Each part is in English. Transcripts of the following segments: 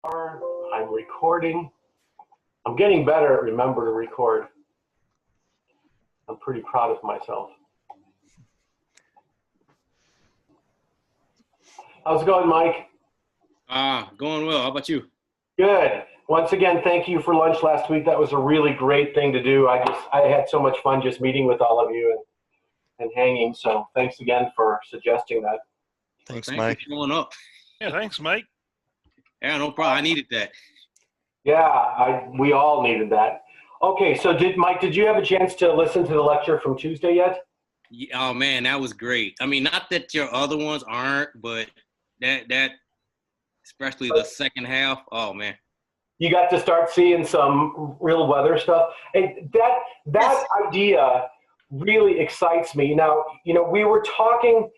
I'm recording. I'm getting better at remember to record. I'm pretty proud of myself. How's it going, Mike? Going well. How about you? Good. Once again, thank you for lunch last week. That was a really great thing to do. I had so much fun just meeting with all of you and hanging. So thanks again for suggesting that. Thanks, Mike. For showing up. Yeah, thanks, Mike. Yeah, no problem. I needed that. Yeah, we all needed that. Okay, so Mike, did you have a chance to listen to the lecture from Tuesday yet? Yeah, oh man, that was great. I mean, not that your other ones aren't, but that especially the second half. Oh man. You got to start seeing some real weather stuff. And that idea really excites me. Now, we were talking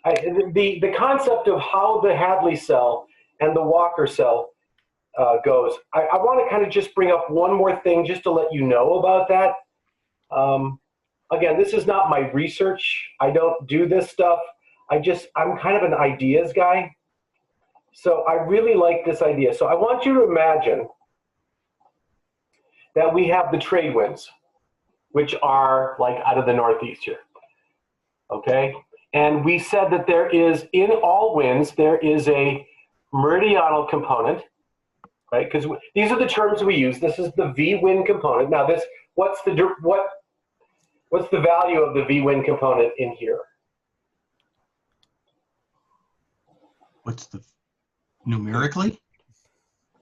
the concept of how the Hadley cell and the Walker cell goes. I want to kind of just bring up one more thing just to let you know about that. Again, this is not my research. I don't do this stuff. I'm kind of an ideas guy. So I really like this idea. So I want you to imagine that we have the trade winds, which are like out of the northeast here. Okay? And we said that there is, in all winds, there is a meridional component, right? Because these are the terms we use. This is the V wind component. Now, what's the value of the V wind component in here? What's the numerically?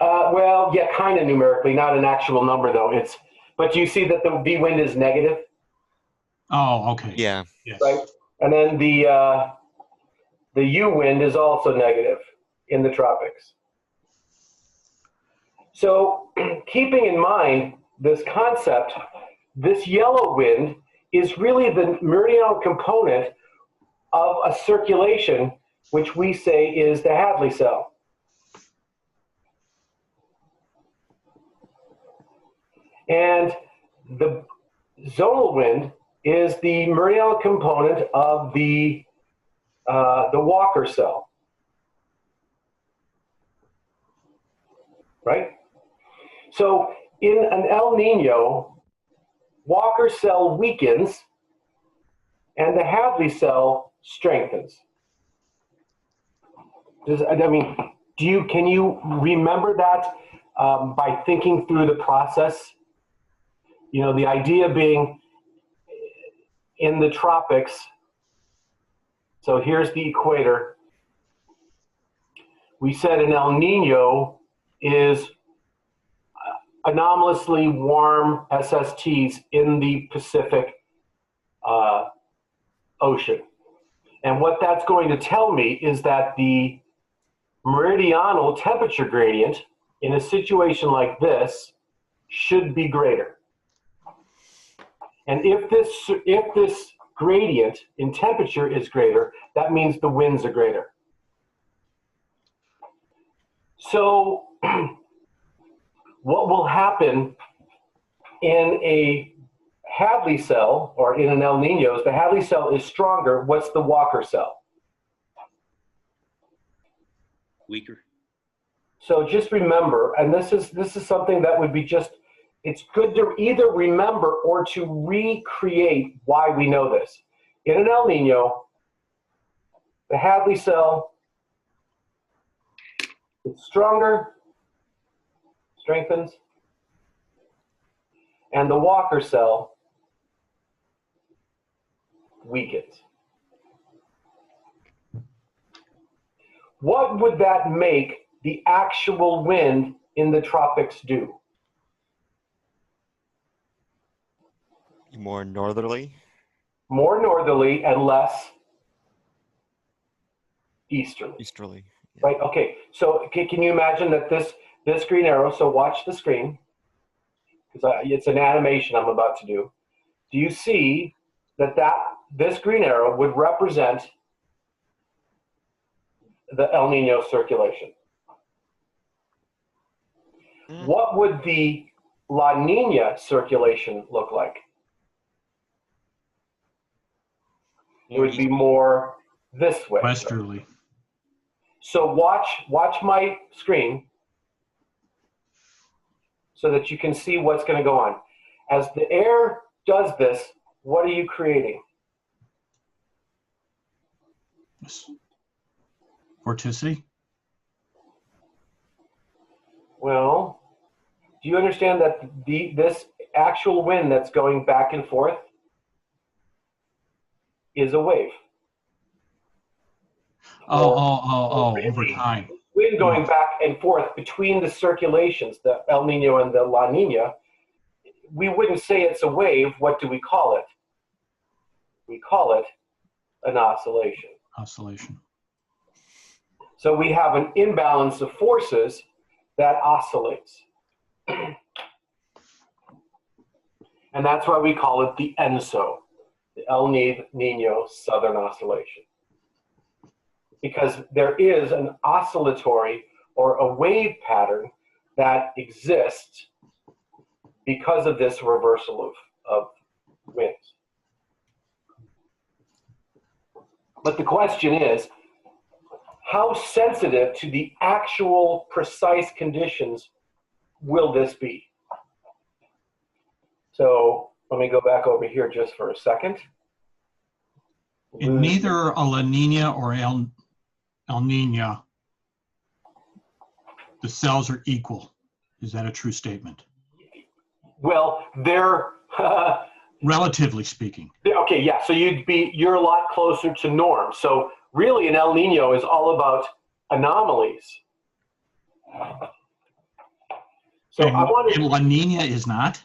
Well, yeah, kind of numerically, not an actual number though. But do you see that the V wind is negative? Oh, okay. Yeah. Yes. Right. And then the U wind is also negative in the tropics. So keeping in mind this concept, this yellow wind is really the meridional component of a circulation, which we say is the Hadley cell. And the zonal wind is the meridional component of the Walker cell, right? So in an El Nino, Walker cell weakens and the Hadley cell strengthens. Can you remember that by thinking through the process? The idea being in the tropics, so here's the equator. We said an El Nino is anomalously warm SSTs in the Pacific Ocean. And what that's going to tell me is that the meridional temperature gradient in a situation like this should be greater. And if this gradient in temperature is greater, that means the winds are greater. So what will happen in a Hadley cell or in an El Nino is the Hadley cell is stronger. What's the Walker cell? Weaker. So just remember, and this is something that would be it's good to either remember or to recreate why we know this. In an El Nino, the Hadley cell is stronger, strengthens, and the Walker cell weakens. What would that make the actual wind in the tropics do? More northerly? More northerly and less easterly. Easterly. Yeah. Right, okay. So can you imagine that this green arrow, so watch the screen, because it's an animation I'm about to do. Do you see that this green arrow would represent the El Nino circulation? What would the La Nina circulation look like? It would be more this way. Westerly. So watch my screen so that you can see what's going to go on. As the air does this, what are you creating? Vorticity? Well, do you understand that this actual wind that's going back and forth is a wave? Over time. Wind going back and forth between the circulations, the El Nino and the La Nina, we wouldn't say it's a wave. What do we call it? We call it an oscillation. Oscillation. So we have an imbalance of forces that oscillates. And that's why we call it the ENSO, the El Nino Southern Oscillation. Because there is an oscillatory or a wave pattern that exists because of this reversal of winds. But the question is, how sensitive to the actual precise conditions will this be? So let me go back over here just for a second. In neither a La Nina or El Nino, the cells are equal. Is that a true statement? Well, they're relatively speaking. Okay, yeah. So you're a lot closer to norm. So really, an El Nino is all about anomalies. So and La Nina is not.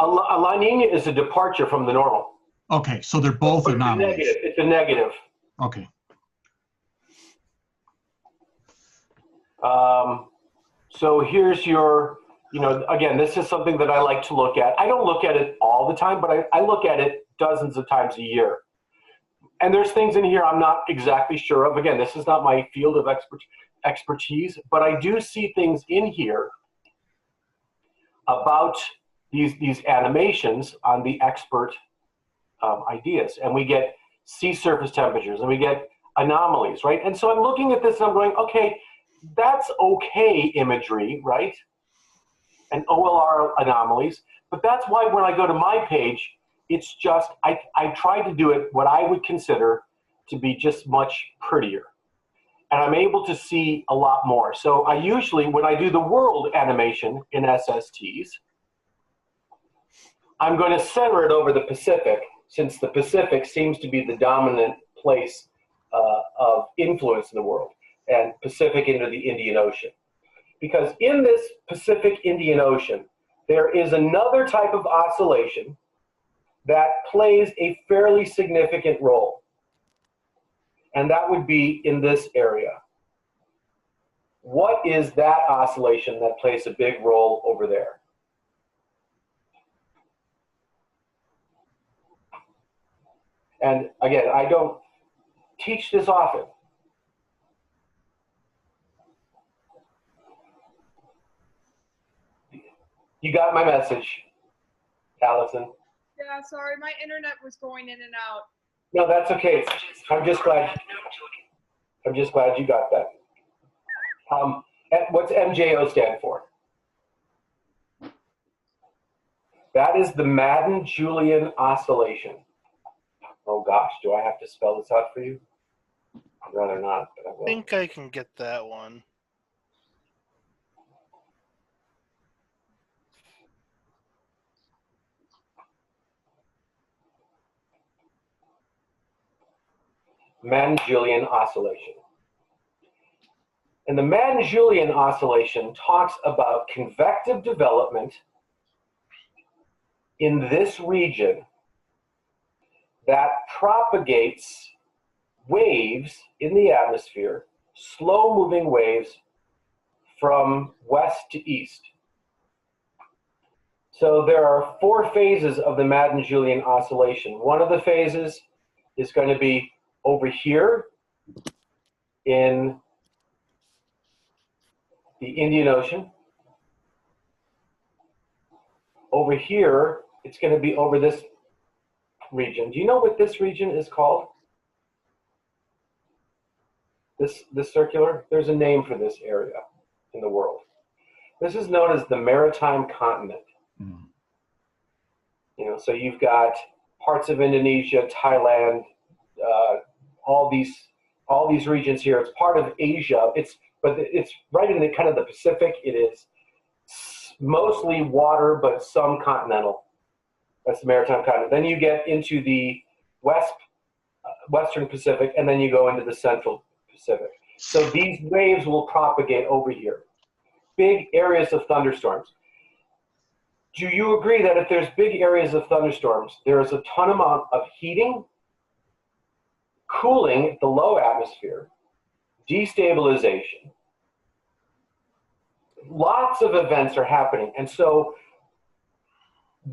A La Nina is a departure from the normal. Okay, so they're both anomalies. It's a negative. Okay. So here's your, again, this is something that I like to look at. I don't look at it all the time, but I look at it dozens of times a year. And there's things in here I'm not exactly sure of. Again, this is not my field of expertise, but I do see things in here about these animations on the expert ideas. And we get sea surface temperatures and we get anomalies, right? And so I'm looking at this and I'm going, okay, that's okay imagery, right? And OLR anomalies. But that's why when I go to my page, it's just, I try to do it what I would consider to be just much prettier. And I'm able to see a lot more. So I usually, when I do the world animation in SSTs, I'm going to center it over the Pacific, since the Pacific seems to be the dominant place of influence in the world, and Pacific into the Indian Ocean. Because in this Pacific Indian Ocean, there is another type of oscillation that plays a fairly significant role. And that would be in this area. What is that oscillation that plays a big role over there? And again, I don't teach this often. You got my message, Allison. Yeah, sorry, my internet was going in and out. No, that's okay. I'm just glad you got that. What's MJO stand for? That is the Madden-Julian oscillation. Oh gosh, do I have to spell this out for you? I'd rather not, but I will. I think I can get that one. Madden-Julian oscillation. And the Madden-Julian oscillation talks about convective development in this region that propagates waves in the atmosphere, slow-moving waves from west to east. So there are 4 phases of the Madden-Julian oscillation. One of the phases is going to be over here in the Indian Ocean. Over here, it's going to be over this region. Do you know what this region is called? this circular, there's a name for this area in the world. This is known as the Maritime Continent. Mm. You know, so you've got parts of Indonesia, Thailand, all these regions here. It's part of Asia. But it's right in the kind of the Pacific. It is mostly water, but some continental. That's the Maritime Continent. Then you get into the Western Pacific, and then you go into the Central Pacific. So these waves will propagate over here. Big areas of thunderstorms. Do you agree that if there's big areas of thunderstorms, there is a ton amount of heating, cooling the low atmosphere, destabilization? Lots of events are happening. And so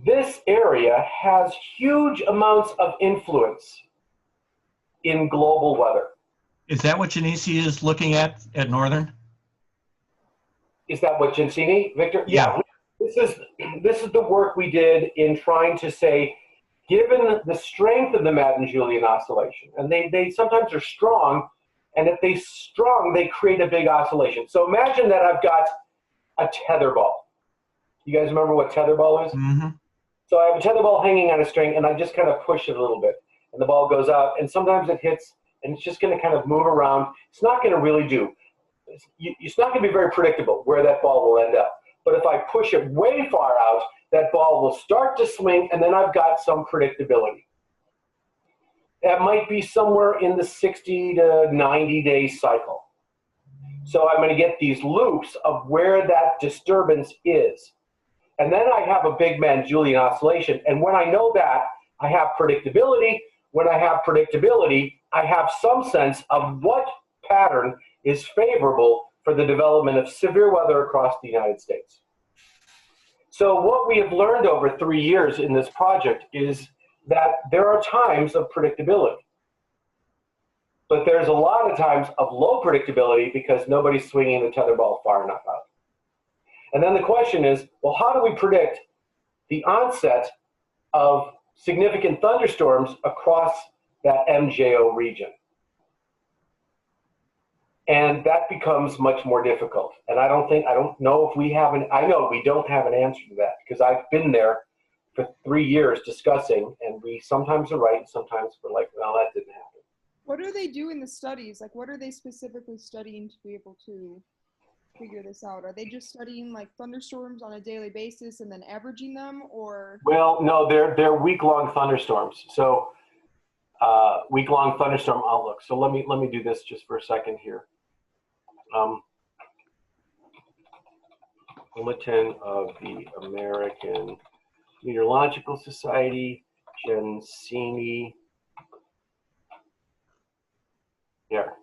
this area has huge amounts of influence in global weather. Is that what Genesi is looking at Northern? Is that what Gensini, Victor? Yeah. This is the work we did in trying to say, given the strength of the Madden-Julian oscillation, and they sometimes are strong, and if they're strong, they create a big oscillation. So imagine that I've got a tether ball. You guys remember what tether ball is? Mm-hmm. So I have a tether ball hanging on a string, and I just kind of push it a little bit, and the ball goes out, and sometimes it hits, and it's just going to kind of move around. It's not going to really do. It's not going to be very predictable where that ball will end up. But if I push it way far out, that ball will start to swing, and then I've got some predictability. That might be somewhere in the 60 to 90-day cycle. So I'm going to get these loops of where that disturbance is. And then I have a big Madden-Julian oscillation. And when I know that, I have predictability. When I have predictability, I have some sense of what pattern is favorable for the development of severe weather across the United States. So what we have learned over 3 years in this project is that there are times of predictability. But there's a lot of times of low predictability because nobody's swinging the tether ball far enough out. And then the question is, well, how do we predict the onset of significant thunderstorms across that MJO region? And that becomes much more difficult. And I don't know if we have I know we don't have an answer to that because I've been there for 3 years discussing, and we sometimes are right, and sometimes we're like, well, that didn't happen. What do they do in the studies? Like, what are they specifically studying to be able to figure this out? Are they just studying like thunderstorms on a daily basis and then averaging them, or? Well, no, they're week-long thunderstorms. So week-long thunderstorm outlook. So let me do this just for a second here. Bulletin of the American Meteorological Society, Gensini. Here.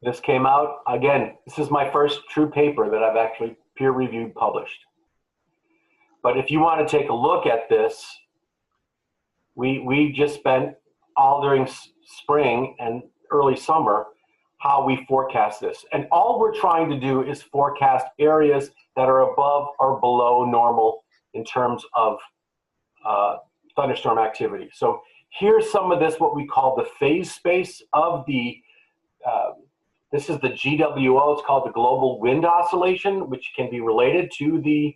This came out, again, this is my first true paper that I've actually peer-reviewed published. But if you want to take a look at this, we just spent all during spring and early summer how we forecast this. And all we're trying to do is forecast areas that are above or below normal in terms of thunderstorm activity. So here's some of this, what we call the phase space of the, this is the GWO, it's called the Global Wind Oscillation, which can be related to the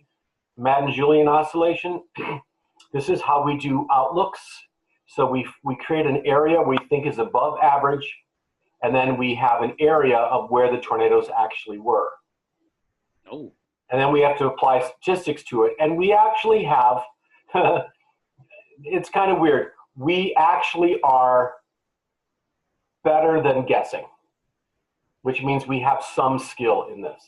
Madden-Julian oscillation. This is how we do outlooks. So we create an area we think is above average, and then we have an area of where the tornadoes actually were. Oh. And then we have to apply statistics to it. And we actually have, it's kind of weird, we actually are better than guessing, which means we have some skill in this.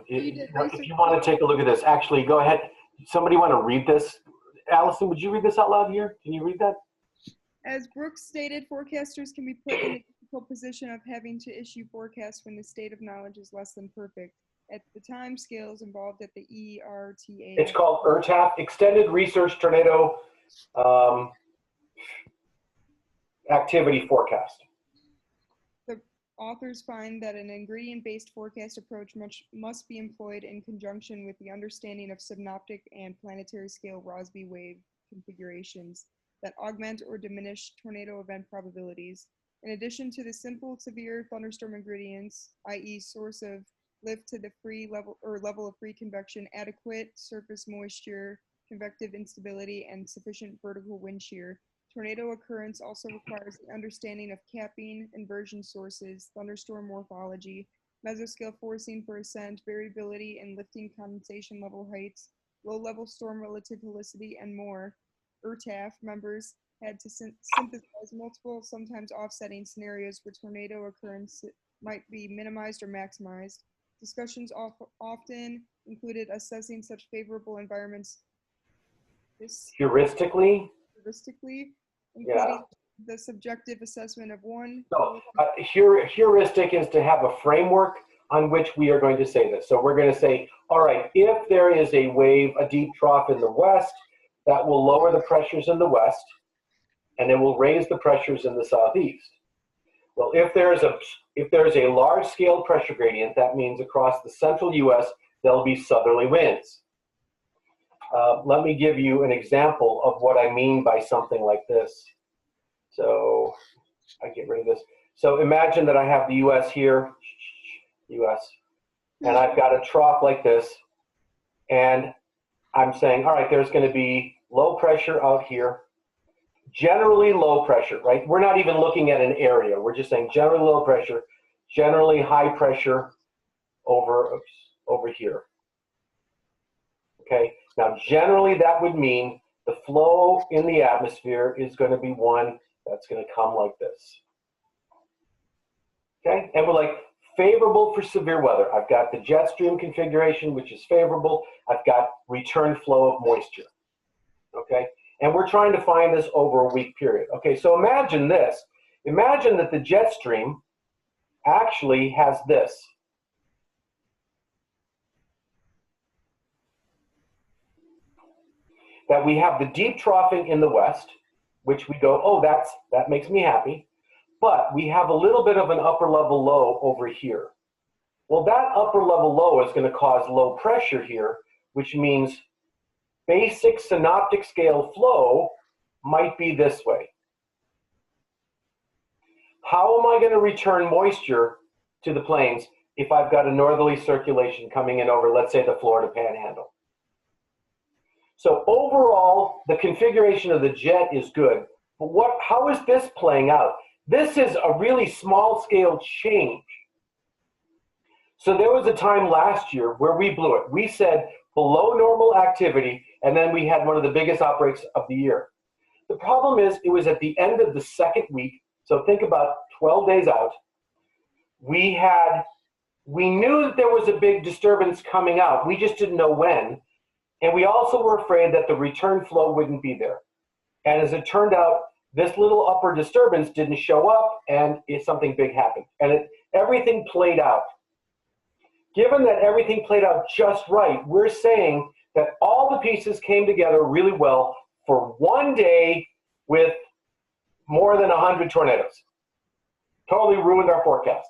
If you want to take a look at this, actually, go ahead. Somebody want to read this? Allison, would you read this out loud here? Can you read that? As Brooks stated, forecasters can be put in the difficult position of having to issue forecasts when the state of knowledge is less than perfect. At the time scales involved at the ERTA. It's called ERTAF, Extended Research Tornado Activity Forecast. Authors find that an ingredient-based forecast approach must be employed in conjunction with the understanding of synoptic and planetary scale Rossby wave configurations that augment or diminish tornado event probabilities. In addition to the simple severe thunderstorm ingredients, i.e. source of lift to the free level or level of free convection, adequate surface moisture, convective instability, and sufficient vertical wind shear, tornado occurrence also requires the understanding of capping, inversion sources, thunderstorm morphology, mesoscale forcing for ascent, variability in lifting condensation level heights, low-level storm relative helicity, and more. ERTAF members had to synthesize multiple, sometimes offsetting scenarios where tornado occurrence might be minimized or maximized. Discussions often included assessing such favorable environments Heuristically? including the subjective assessment of one. So heuristic is to have a framework on which we are going to say this. So we're going to say, all right, if there is a wave, a deep trough in the west, that will lower the pressures in the west, and it will raise the pressures in the southeast. Well, if there's a large-scale pressure gradient, that means across the central U.S. there'll be southerly winds. Let me give you an example of what I mean by something like this. So I get rid of this. So imagine that I have the U.S. here, U.S., and I've got a trough like this, and I'm saying, all right, there's going to be low pressure out here, generally low pressure, right? We're not even looking at an area. We're just saying generally low pressure, generally high pressure over here. Okay, now generally that would mean the flow in the atmosphere is going to be one that's going to come like this. Okay, and we're like, favorable for severe weather. I've got the jet stream configuration, which is favorable. I've got return flow of moisture. Okay, and we're trying to find this over a week period. Okay, so imagine this. Imagine that the jet stream actually has this. That we have the deep troughing in the west, which we go, oh, that makes me happy. But we have a little bit of an upper level low over here. Well, that upper level low is going to cause low pressure here, which means basic synoptic scale flow might be this way. How am I going to return moisture to the plains if I've got a northerly circulation coming in over, let's say, the Florida Panhandle? So overall, the configuration of the jet is good. But how is this playing out? This is a really small scale change. So there was a time last year where we blew it. We said below normal activity, and then we had one of the biggest outbreaks of the year. The problem is it was at the end of the second week, so think about 12 days out. We knew that there was a big disturbance coming out. We just didn't know when. And we also were afraid that the return flow wouldn't be there. And as it turned out, this little upper disturbance didn't show up, and something big happened. And everything played out. Given that everything played out just right, we're saying that all the pieces came together really well for one day with more than 100 tornadoes. Totally ruined our forecast.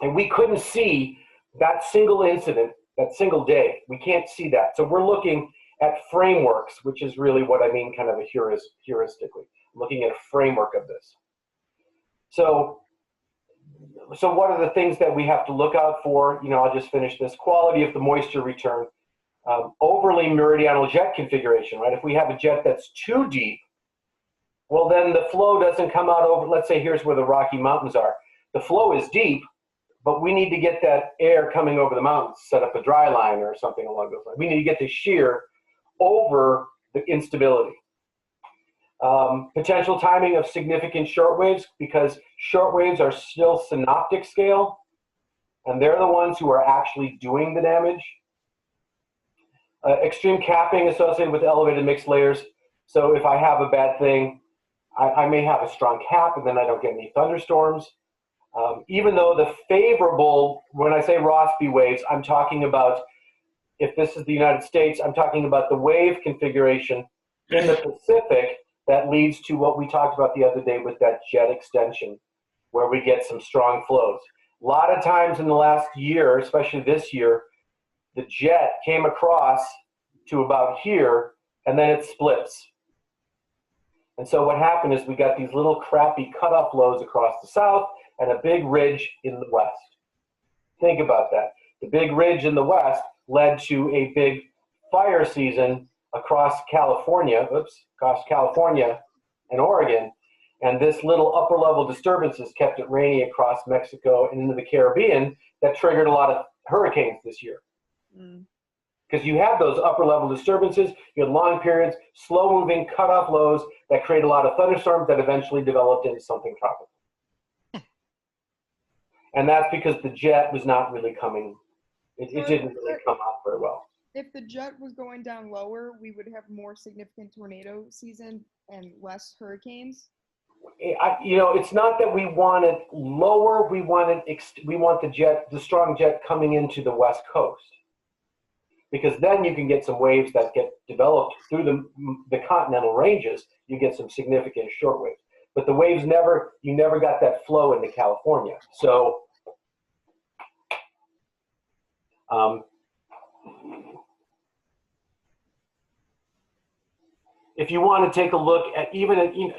And we couldn't see that single incident, that single day. We can't see that. So we're looking at frameworks, which is really what I mean kind of heuristically. I'm looking at a framework of this. So what are the things that we have to look out for? I'll just finish this. Quality of the moisture return. Overly meridional jet configuration, right? If we have a jet that's too deep, well, then the flow doesn't come out over, let's say here's where the Rocky Mountains are. The flow is deep, but we need to get that air coming over the mountains, set up a dry line or something along those lines. We need to get the shear over the instability. Potential timing of significant short waves, because short waves are still synoptic scale, and they're the ones who are actually doing the damage. Extreme capping associated with elevated mixed layers. So if I have a bad thing, I may have a strong cap, and then I don't get any thunderstorms. Even though the favorable, when I say Rossby waves, I'm talking about, if this is the United States, I'm talking about the wave configuration in the Pacific that leads to what we talked about the other day with that jet extension, where we get some strong flows. A lot of times in the last year, especially this year, the jet came across to about here, and then it splits. And so what happened is we got these little crappy cutoff lows across the south and a big ridge in the west. Think about that. The big ridge in the west led to a big fire season across California and Oregon. And this little upper level disturbances kept it rainy across Mexico and into the Caribbean that triggered a lot of hurricanes this year. Because you had those upper level disturbances, you had long periods, slow moving cutoff lows that create a lot of thunderstorms that eventually developed into something tropical. And that's because the jet was not really coming, it didn't really come out very well. If the jet was going down lower, we would have more significant tornado season and less hurricanes. It's not that we want it lower, we want the strong jet coming into the west coast. Because then you can get some waves that get developed through the continental ranges. You get some significant short waves. But the waves you never got that flow into California. So if you want to take a look at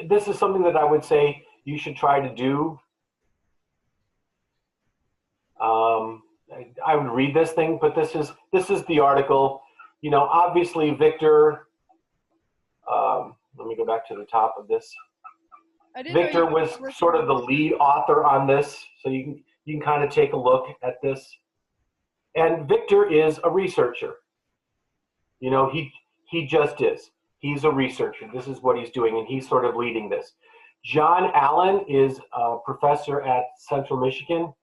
this is something that I would say you should try to do. I would read this thing, but this is the article. Obviously Victor, let me go back to the top of this. Victor was sort of the lead author on this, so you can kind of take a look at this. And Victor is a researcher. He just is. He's a researcher. This is what he's doing, and he's sort of leading this. John Allen is a professor at Central Michigan.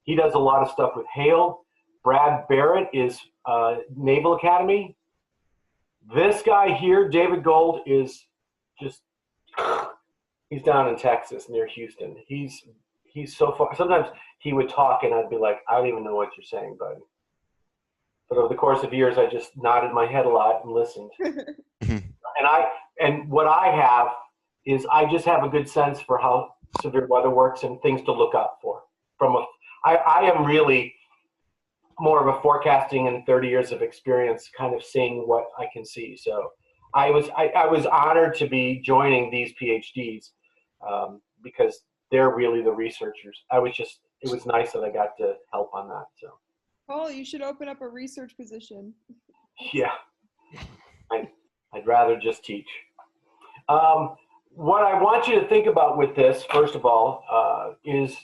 He does a lot of stuff with hail. Brad Barrett is Naval Academy. This guy here, David Gold, is just, he's down in Texas near Houston. He's so far. Sometimes he would talk and I'd be like, I don't even know what you're saying, buddy. But over the course of years, I just nodded my head a lot and listened. And what I have is I just have a good sense for how severe weather works and things to look up for. I am really more of a forecasting and 30 years of experience kind of seeing what I can see. So I was honored to be joining these PhDs because they're really the researchers. It was nice that I got to help on that. So Paul, you should open up a research position. Yeah, I'd rather just teach. What I want you to think about with this, first of all, is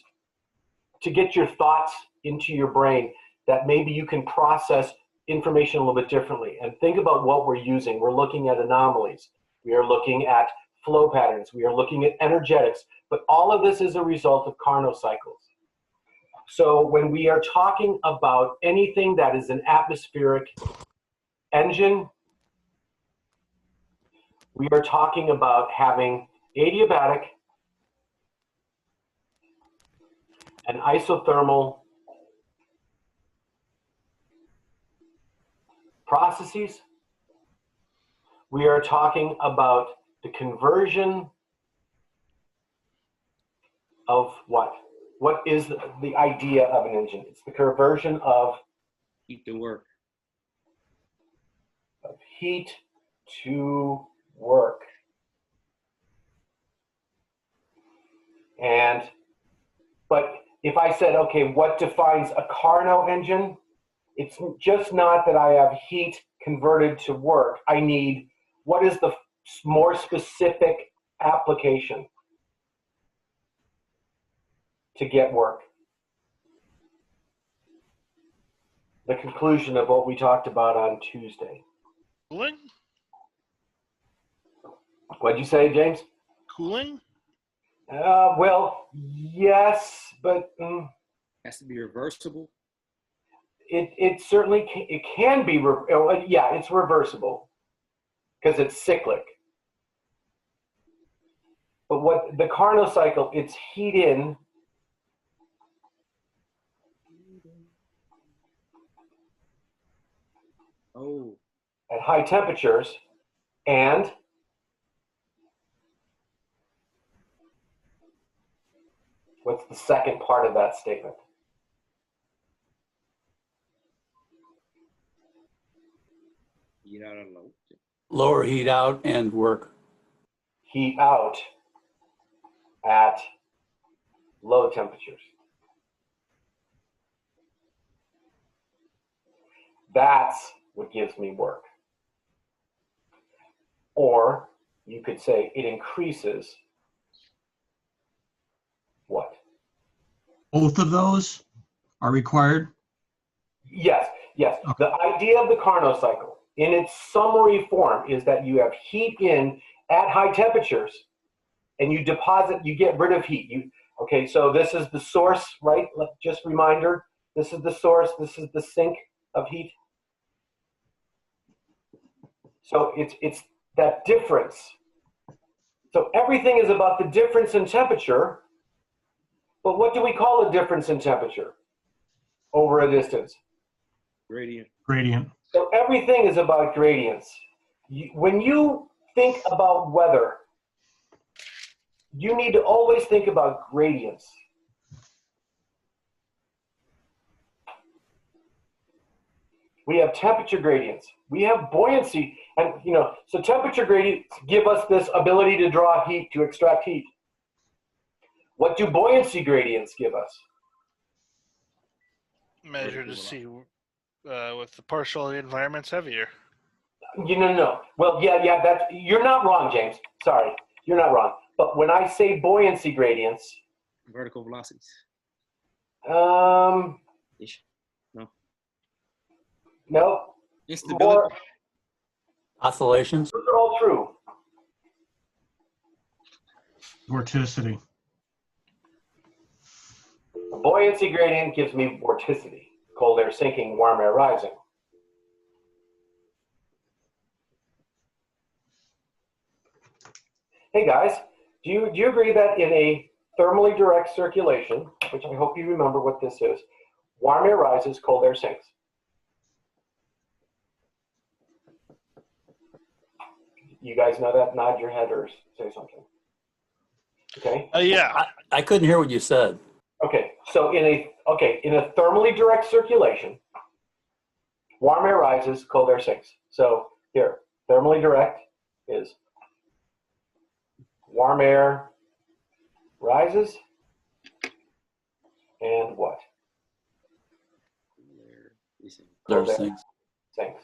to get your thoughts into your brain that maybe you can process information a little bit differently. And think about what we're using. We're looking at anomalies. We are looking at flow patterns. We are looking at energetics. But all of this is a result of Carnot cycles. So when we are talking about anything that is an atmospheric engine, we are talking about having adiabatic and isothermal processes. We are talking about the conversion of what? What is the idea of an engine? It's the conversion of heat to work. Of heat to work. But if I said, okay, what defines a Carnot engine? It's just not that I have heat converted to work. I need, what is the more specific application to get work? The conclusion of what we talked about on Tuesday. Cooling? What'd you say, James? Cooling? Well, yes, but Has to be reversible. it certainly can be. Yeah, it's reversible because it's cyclic. But what the Carnot cycle, it's heat in. Oh. At high temperatures, and What's the second part of that statement? Get out of low. Lower heat out and work. Heat out at low temperatures. That's what gives me work. Or you could say it increases what? Both of those are required? Yes, yes. Okay. The idea of the Carnot cycle in its summary form is that you have heat in at high temperatures and you deposit, you get rid of heat. Okay, so this is the source, right? Just reminder, this is the source, this is the sink of heat. So it's that difference. So everything is about the difference in temperature, but what do we call a difference in temperature over a distance? Gradient. Gradient. So everything is about gradients. When you think about weather, you need to always think about gradients. We have temperature gradients. We have buoyancy. And, so temperature gradients give us this ability to draw heat, to extract heat. What do buoyancy gradients give us? Measure to see with the partial environment's heavier. No. Well, yeah, you're not wrong, James. Sorry, you're not wrong. But when I say buoyancy gradients, Vertical velocities. Ish. No. Instability. More, Oscillations. those are all true. Vorticity. A buoyancy gradient gives me vorticity. Cold air sinking, warm air rising. Hey guys, do you agree that in a thermally direct circulation, which I hope you remember what this is, warm air rises, cold air sinks? You guys know that? Nod your head or say something. Okay. Yeah. I couldn't hear what you said. Okay. So in a thermally direct circulation, warm air rises, cold air sinks. So here, thermally direct is warm air rises and what? Cold There's air things. sinks.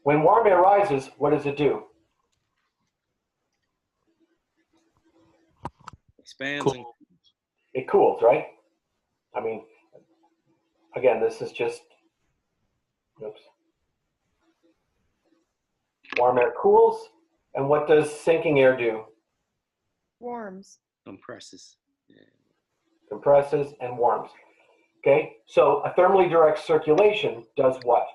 When warm air rises, what does it do? Expands Cool. and It cools, right? I mean, again, this is just, oops. Warm air cools, and what does sinking air do? Warms. compresses. Yeah. Compresses and warms. Okay, so a thermally direct circulation does what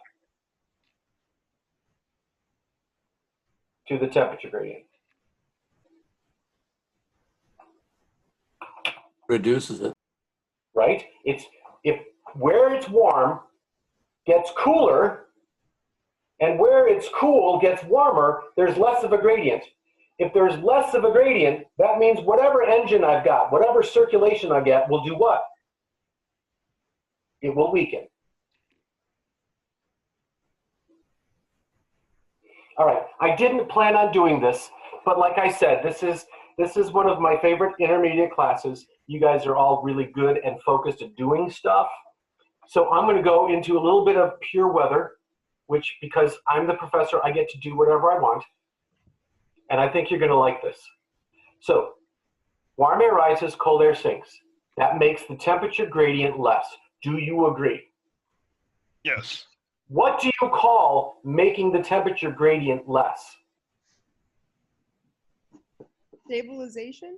to the temperature gradient? Reduces it. Right? If where it's warm gets cooler and where it's cool gets warmer, there's less of a gradient. If there's less of a gradient, that means whatever engine I've got, whatever circulation I get will do what? It will weaken. All right, I didn't plan on doing this, but like I said, this is one of my favorite intermediate classes. You guys are all really good and focused at doing stuff. So I'm going to go into a little bit of pure weather, which because I'm the professor, I get to do whatever I want. And I think you're going to like this. So warm air rises, cold air sinks. That makes the temperature gradient less. Do you agree? Yes. What do you call making the temperature gradient less? Stabilization?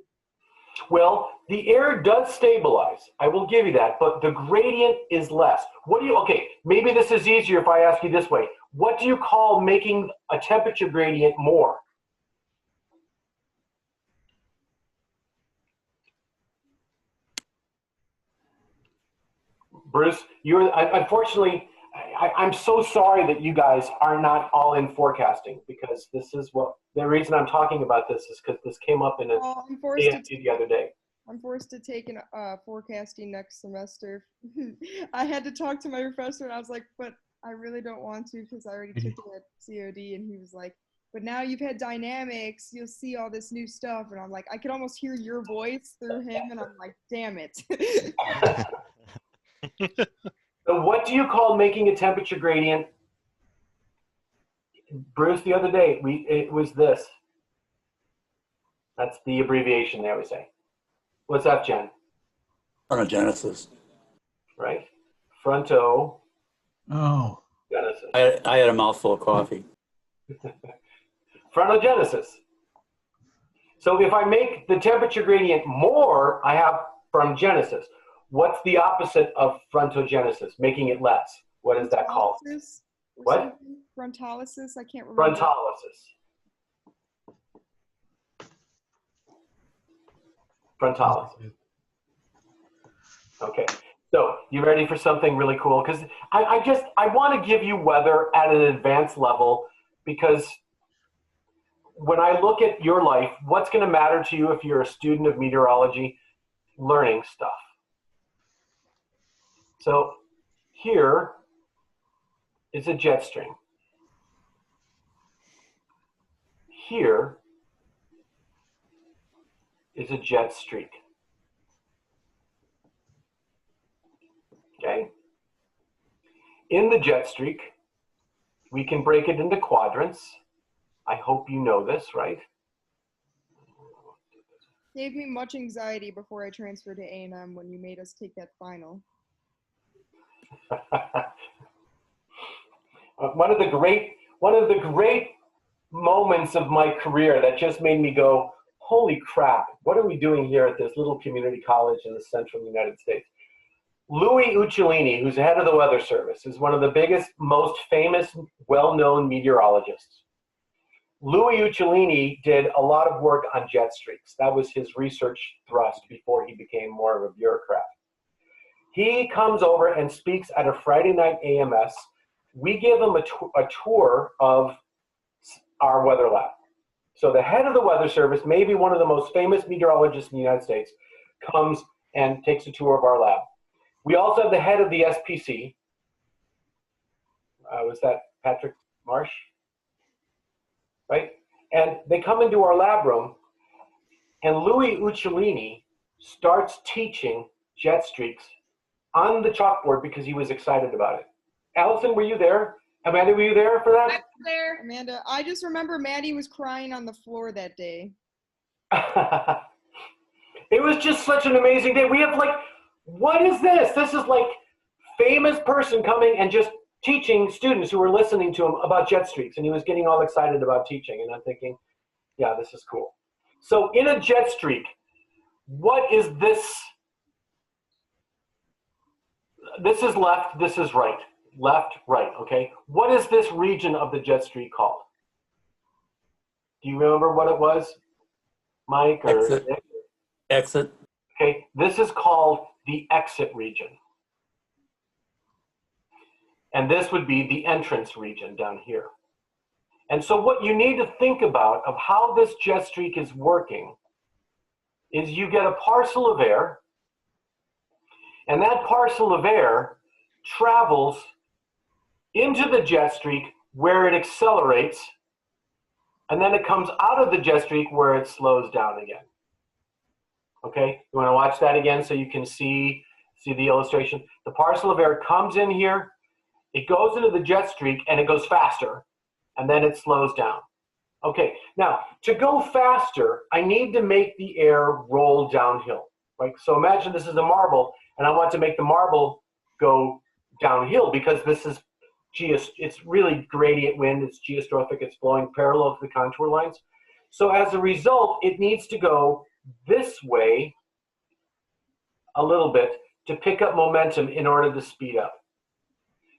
Well, the air does stabilize. I will give you that, but the gradient is less. Okay, maybe this is easier if I ask you this way. What do you call making a temperature gradient more? Bruce, unfortunately, I'm so sorry that you guys are not all in forecasting, because this is what the reason I'm talking about this is because this came up in a Well, I'm forced to AFD the other day. I'm forced to take an forecasting next semester. I had to talk to my professor, and I was like, but I really don't want to because I already took it at COD, and he was like, but now you've had dynamics, you'll see all this new stuff. And I'm like, I could almost hear your voice through him, and I'm like, damn it. So what do you call making a temperature gradient? Bruce, the other day, it was this. That's the abbreviation they always say. What's that, Jen? Frontogenesis. Right? Frontogenesis. Oh, I had a mouthful of coffee. Frontogenesis. So if I make the temperature gradient more, I have frontogenesis. What's the opposite of frontogenesis? Making it less. What is that called? Frontalysis or What? something? Frontalysis? I can't remember. Frontalysis. Frontalysis. Okay. So you ready for something really cool? Because I want to give you weather at an advanced level, because when I look at your life, what's going to matter to you if you're a student of meteorology? Learning stuff. So here is a jet stream. Here is a jet streak. Okay? In the jet streak, we can break it into quadrants. I hope you know this, right? Gave me much anxiety before I transferred to A&M when you made us take that final. One of the great moments of my career that just made me go, holy crap, what are we doing here at this little community college in the central United States? Louis Uccellini, who's the head of the Weather Service, is one of the biggest, most famous, well-known meteorologists. Louis Uccellini did a lot of work on jet streaks. That was his research thrust before he became more of a bureaucrat. He comes over and speaks at a Friday night AMS. We give him a tour of our weather lab. So the head of the Weather Service, maybe one of the most famous meteorologists in the United States, comes and takes a tour of our lab. We also have the head of the SPC. Was that Patrick Marsh? Right? And they come into our lab room, and Louis Uccellini starts teaching jet streaks on the chalkboard because he was excited about it. Allison, were you there? Amanda, were you there for that? I was there. Amanda, I just remember Maddie was crying on the floor that day. It was just such an amazing day. We have like, what is this? This is like famous person coming and just teaching students who were listening to him about jet streaks, and he was getting all excited about teaching, and I'm thinking, yeah, this is cool. So in a jet streak, what is this? This is left, this is right. Left, right, okay? What is this region of the jet streak called? Do you remember what it was, Mike? Or Exit. Nick? Exit. Okay, this is called the exit region. And this would be the entrance region down here. And so what you need to think about of how this jet streak is working is you get a parcel of air, and that parcel of air travels into the jet streak where it accelerates, and then it comes out of the jet streak where it slows down again. Okay, you want to watch that again so you can see the illustration? The parcel of air comes in here, it goes into the jet streak, and it goes faster, and then it slows down. Okay, now to go faster, I need to make the air roll downhill. Right? So imagine this is a marble, and I want to make the marble go downhill because this is it's really gradient wind, it's geostrophic, it's flowing parallel to the contour lines. So as a result, it needs to go this way a little bit to pick up momentum in order to speed up.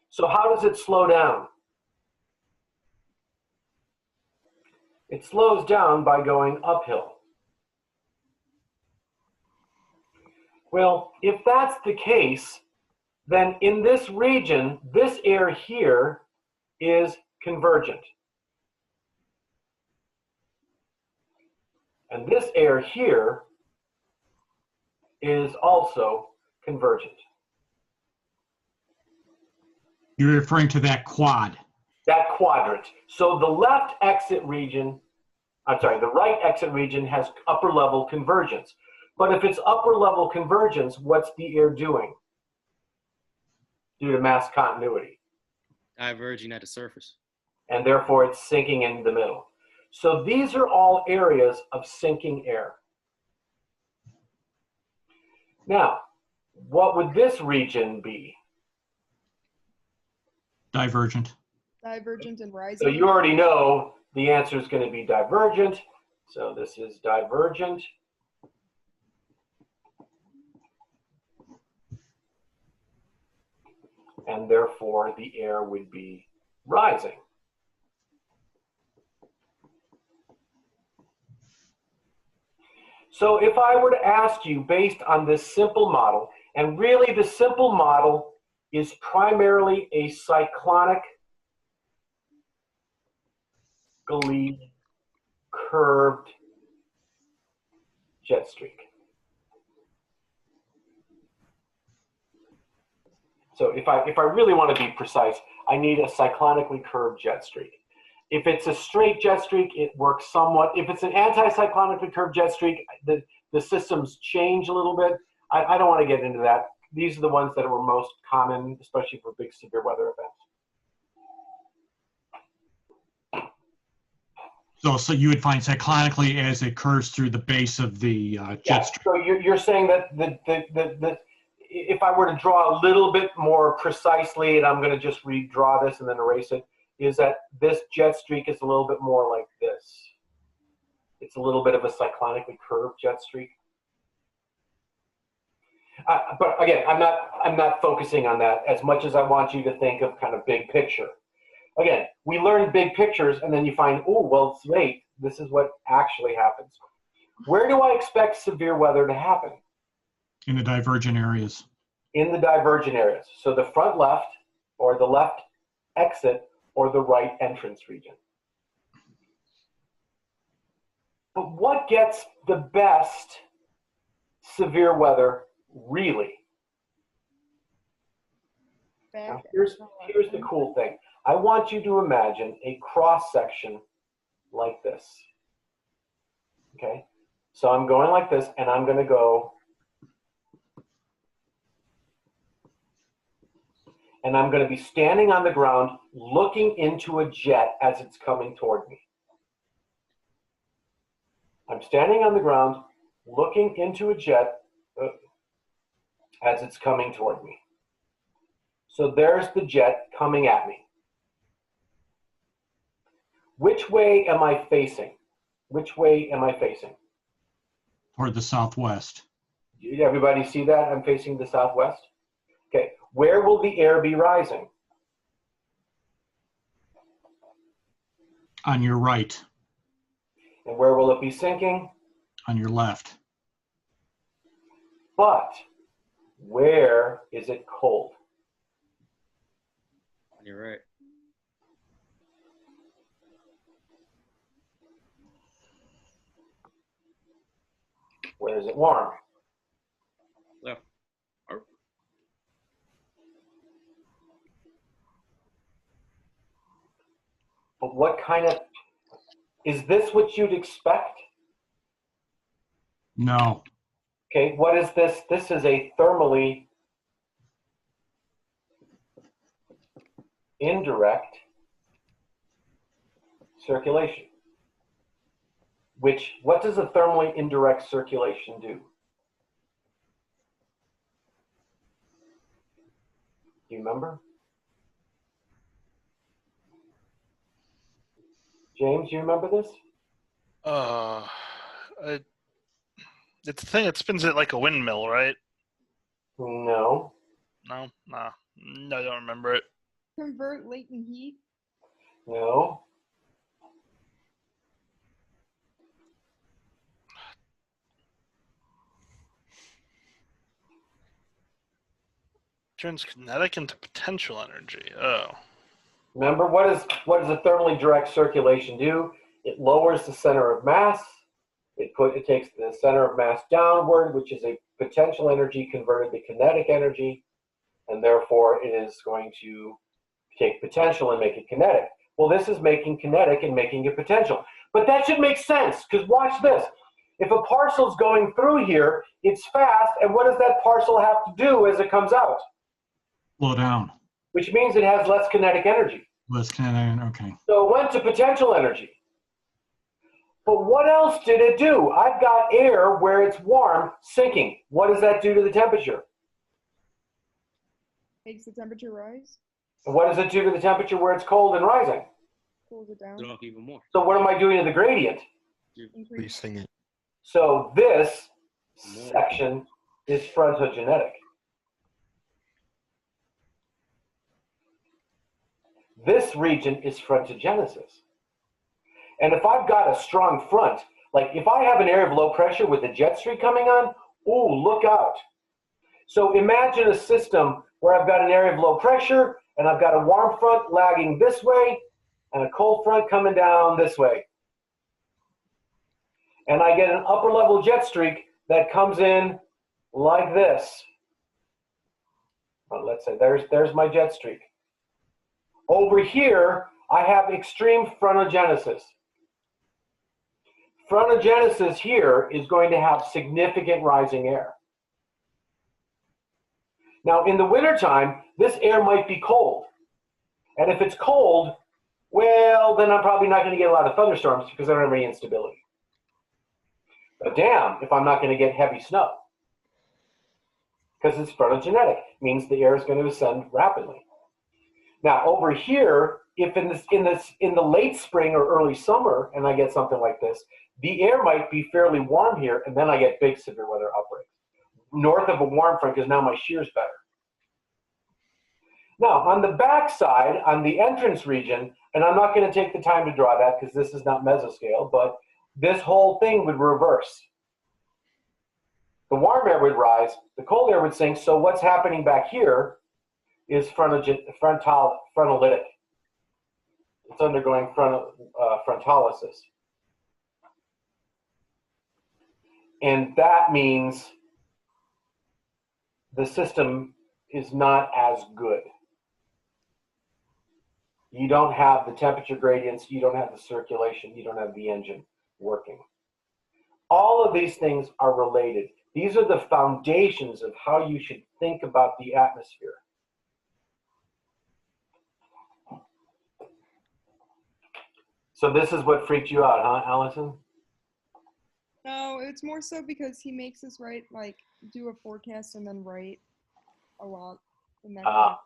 So how does it slow down? It slows down by going uphill. Well, if that's the case, then in this region, this air here is convergent. And this air here is also convergent. You're referring to that quad. That quadrant. So the left exit region, I'm sorry, the right exit region has upper level convergence. But if it's upper level convergence, what's the air doing due to mass continuity? Diverging at the surface. And therefore it's sinking in the middle. So these are all areas of sinking air. Now, what would this region be? Divergent. Divergent and rising. So you already know the answer is going to be divergent. So this is divergent. And therefore the air would be rising. So if I were to ask you based on this simple model, and really the simple model is primarily a cyclonically curved jet streak. So if I really want to be precise, I need a cyclonically curved jet streak. If it's a straight jet streak, it works somewhat. If it's an anti-cyclonically curved jet streak, the systems change a little bit. I don't want to get into that. These are the ones that were most common, especially for big severe weather events. So you would find cyclonically as it curves through the base of the jet stream. So you're saying that if I were to draw a little bit more precisely, and I'm going to just redraw this and then erase it, is that this jet streak is a little bit more like this. It's a little bit of a cyclonically curved jet streak. But again, I'm not focusing on that as much as I want you to think of kind of big picture. Again, we learn big pictures, and then you find, oh, well, wait, this is what actually happens. Where do I expect severe weather to happen? In the divergent areas. In the divergent areas. So the front left, or the left exit, or the right entrance region. But what gets the best severe weather really? Now, here's the cool thing. I want you to imagine a cross section like this. Okay? So I'm going like this, and I'm going to go, and I'm going to be standing on the ground looking into a jet as it's coming toward me. I'm standing on the ground looking into a jet as it's coming toward me. So there's the jet coming at me. Which way am I facing? Which way am I facing? Toward the southwest. Did everybody see that? I'm facing the southwest. Okay, where will the air be rising? On your right. And where will it be sinking? On your left. But where is it cold? You're right. Where is it warm? Left. But what kind of, is this what you'd expect? No. Okay, what is this? This is a thermally indirect circulation. Which, what does a thermally indirect circulation do? Do you remember? James, you remember this? It's a thing that spins it like a windmill, right? No. No, nah, no, I don't remember it. Convert latent heat. No. Turns kinetic into potential energy. Oh. Remember, what does a thermally direct circulation do? It lowers the center of mass. It takes the center of mass downward, which is a potential energy converted to kinetic energy, and therefore it is going to take potential and make it kinetic. Well, this is making kinetic and making it potential. But that should make sense, because watch this. If a parcel's going through here, it's fast, and what does that parcel have to do as it comes out? Slow down. Which means it has less kinetic energy. Less kinetic, okay. So it went to potential energy. But what else did it do? I've got air where it's warm sinking. What does that do to the temperature? Makes the temperature rise, And what does it do to the temperature where it's cold and rising? cools it down, It off even more. So what am I doing to the gradient? increase. Increasing it. So this section is frontogenetic. This region is frontogenesis. And if I've got a strong front, like if I have an area of low pressure with a jet stream coming on, ooh, look out. So imagine a system where I've got an area of low pressure and I've got a warm front lagging this way and a cold front coming down this way. And I get an upper level jet streak that comes in like this. Well, let's say there's my jet streak. Over here, I have extreme frontogenesis. Frontogenesis here is going to have significant rising air. Now, in the wintertime, this air might be cold. And if it's cold, well, then I'm probably not going to get a lot of thunderstorms because I don't have any instability. But damn, if I'm not going to get heavy snow. Because it's frontogenetic, means the air is going to ascend rapidly. Now, over here, if in the late spring or early summer, and I get something like this, the air might be fairly warm here, and then I get big severe weather outbreaks. North of a warm front, because now my shear's better. Now, on the back side, on the entrance region, and I'm not going to take the time to draw that because this is not mesoscale, but this whole thing would reverse. The warm air would rise, the cold air would sink, so what's happening back here is frontolytic. It's undergoing frontolysis. And that means the system is not as good. You don't have the temperature gradients, you don't have the circulation, you don't have the engine working. All of these things are related. These are the foundations of how you should think about the atmosphere. So this is what freaked you out, huh, Allison? No, it's more so because he makes us write, like, do a forecast and then write a lot. In that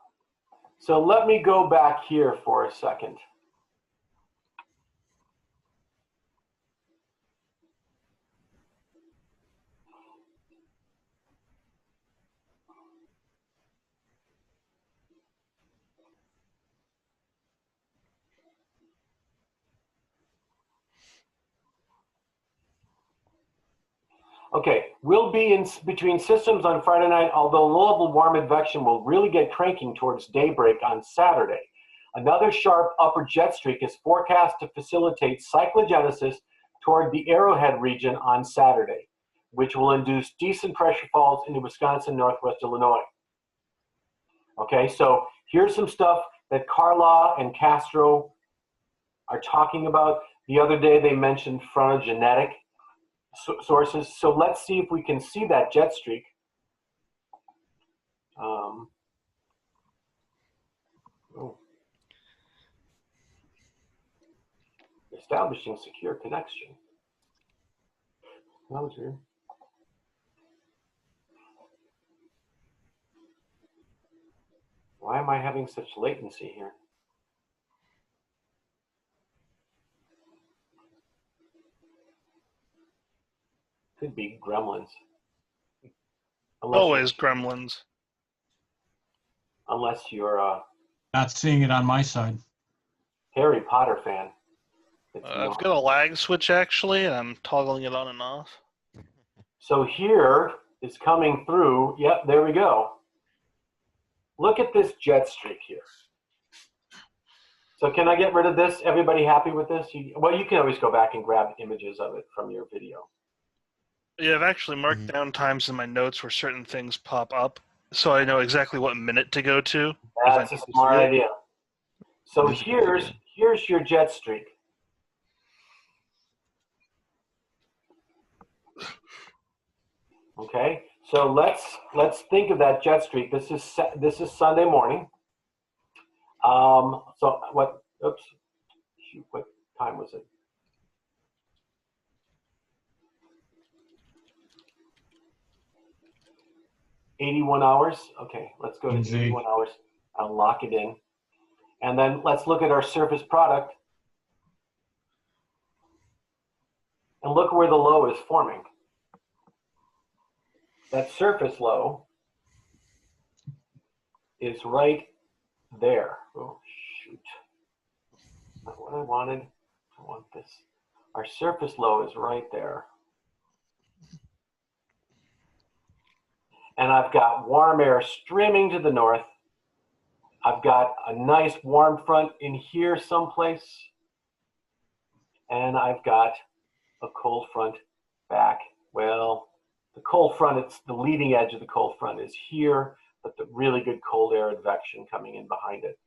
So let me go back here for a second. Okay, we'll be in between systems on Friday night, although low-level warm advection will really get cranking towards daybreak on Saturday. Another sharp upper jet streak is forecast to facilitate cyclogenesis toward the Arrowhead region on Saturday, which will induce decent pressure falls into Wisconsin, northwest Illinois. Okay, so here's some stuff that Carla and Castro are talking about. The other day they mentioned frontogenetic sources. So let's see if we can see that jet streak. Establishing secure connection. That was weird. Why am I having such latency here? Could be gremlins. Always gremlins. Unless you're a Not seeing it on my side. Harry Potter fan. I've got a lag switch actually, and I'm toggling it on and off. So here is coming through. Yep, there we go. look at this jet streak here. So can I get rid of this? Everybody happy with this? Well, you can always go back and grab images of it from your video. Yeah, I've actually marked Mhm. down times in my notes where certain things pop up, so I know exactly what minute to go to. if I That's a need to smart see it. idea. So That's a good idea. here's your jet streak. Okay, so let's think of that jet streak. This is Sunday morning. So what? Oops. Shoot, what time was it? $81 hours. Okay, let's go to NZ. 81 hours. I'll lock it in, and then let's look at our surface product, and look where the low is forming. That surface low is right there. Oh, shoot. Not what I wanted. I want this. Our surface low is right there. And I've got warm air streaming to the north. I've got a nice warm front in here someplace. And I've got a cold front back. Well, the cold front, it's the leading edge of the cold front is here, but the really good cold air advection coming in behind it.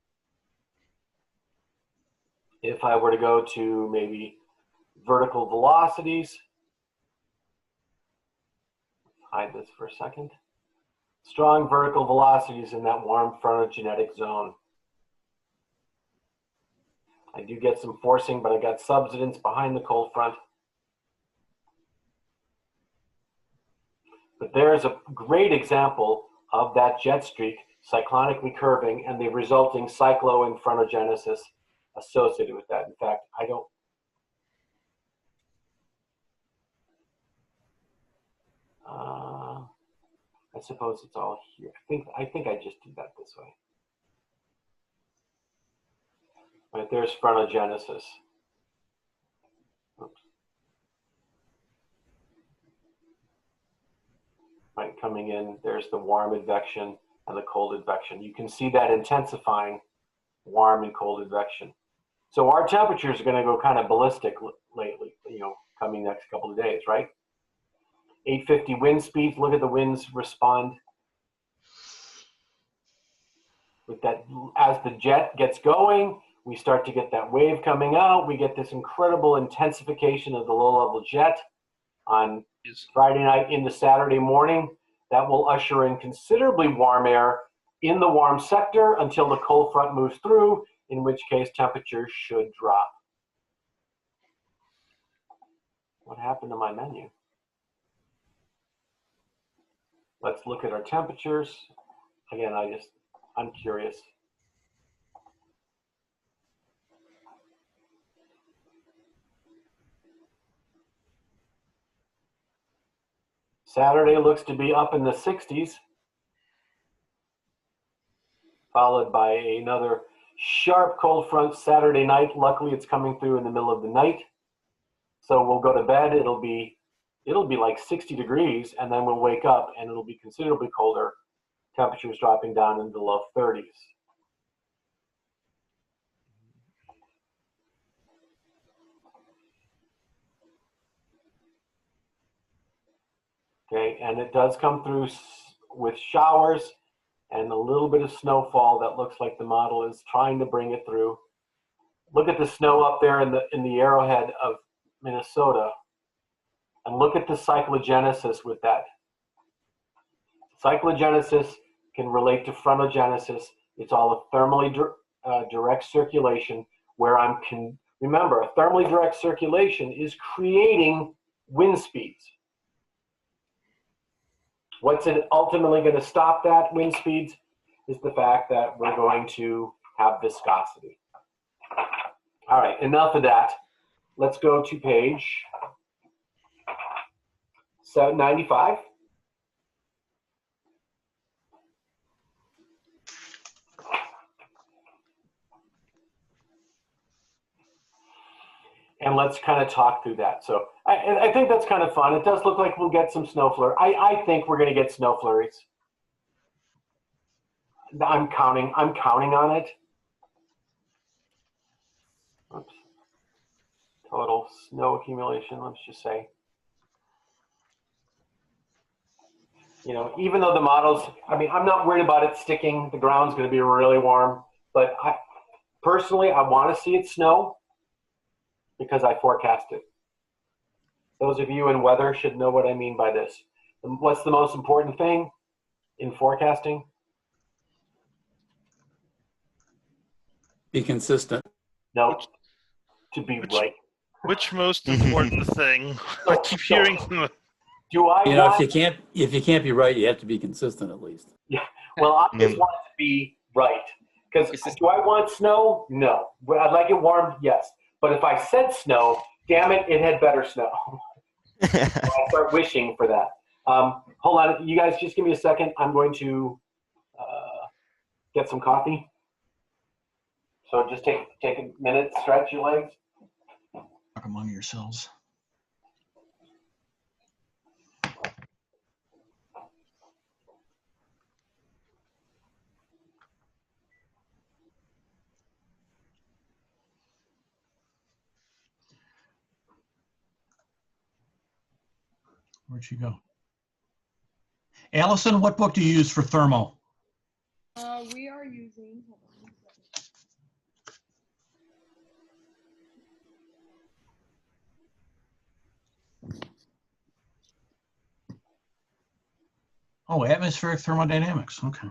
If I were to go to maybe vertical velocities, hide this for a second. Strong vertical velocities in that warm frontogenetic zone. I do get some forcing, but I got subsidence behind the cold front. But there's a great example of that jet streak cyclonically curving and the resulting cyclo and frontogenesis associated with that. In fact, I suppose it's all here. I think I just did that this way. Right, there's frontogenesis. Oops. Right, coming in, there's the warm advection and the cold advection. You can see that intensifying warm and cold advection. So our temperatures are going to go kind of ballistic lately, coming next couple of days, right? 850 wind speeds, look at the winds respond. With that, as the jet gets going, we start to get that wave coming out. We get this incredible intensification of the low-level jet on Friday night into Saturday morning. That will usher in considerably warm air in the warm sector until the cold front moves through, in which case temperatures should drop. What happened to my menu? Let's look at our temperatures. Again, I'm curious. Saturday looks to be up in the 60s, followed by another sharp cold front Saturday night. Luckily, it's coming through in the middle of the night. So we'll go to bed. It'll be like 60 degrees, and then we'll wake up, and it'll be considerably colder. Temperatures dropping down into the low 30s. Okay, and it does come through with showers and a little bit of snowfall that looks like the model is trying to bring it through. Look at the snow up there in the arrowhead of Minnesota, and look at the cyclogenesis with that. Cyclogenesis can relate to frontogenesis. It's all a thermally direct circulation where remember, a thermally direct circulation is creating wind speeds. What's ultimately going to stop that wind speeds is the fact that we're going to have viscosity. All right, enough of that. Let's go to page 95. And let's kind of talk through that. So I think that's kind of fun. It does look like we'll get some snow flurries. I think we're going to get snow flurries. I'm counting on it. Oops. Total snow accumulation, let's just say. You know, even though the models, I mean, I'm not worried about it sticking. The ground's going to be really warm, but personally, I want to see it snow because I forecast it. Those of you in weather should know what I mean by this. What's the most important thing in forecasting? Be consistent. No, to be right. Which most important thing? I keep hearing from the Do I You know, want? if you can't be right, you have to be consistent at least. Yeah. Well, I just want it to be right. Because do I want snow? No. Would I like it warm? Yes. But if I said snow, damn it, it had better snow. So I start wishing for that. Hold on, you guys, just give me a second. I'm going to get some coffee. So just take a minute, stretch your legs. Talk among yourselves. Where'd she go? Allison, what book do you use for thermal? We are using, hold on one second. Oh, atmospheric thermodynamics. Okay.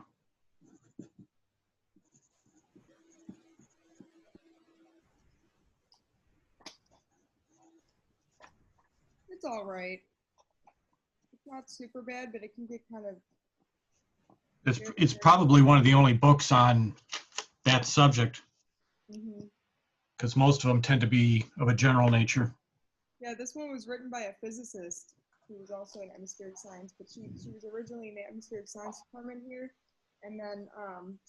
It's all right. It's not super bad, but it can get kind of. It's probably one of the only books on that subject because most of them tend to be of a general nature. Yeah, this one was written by a physicist who was also in atmospheric science, but she was originally in the atmospheric science department here, and then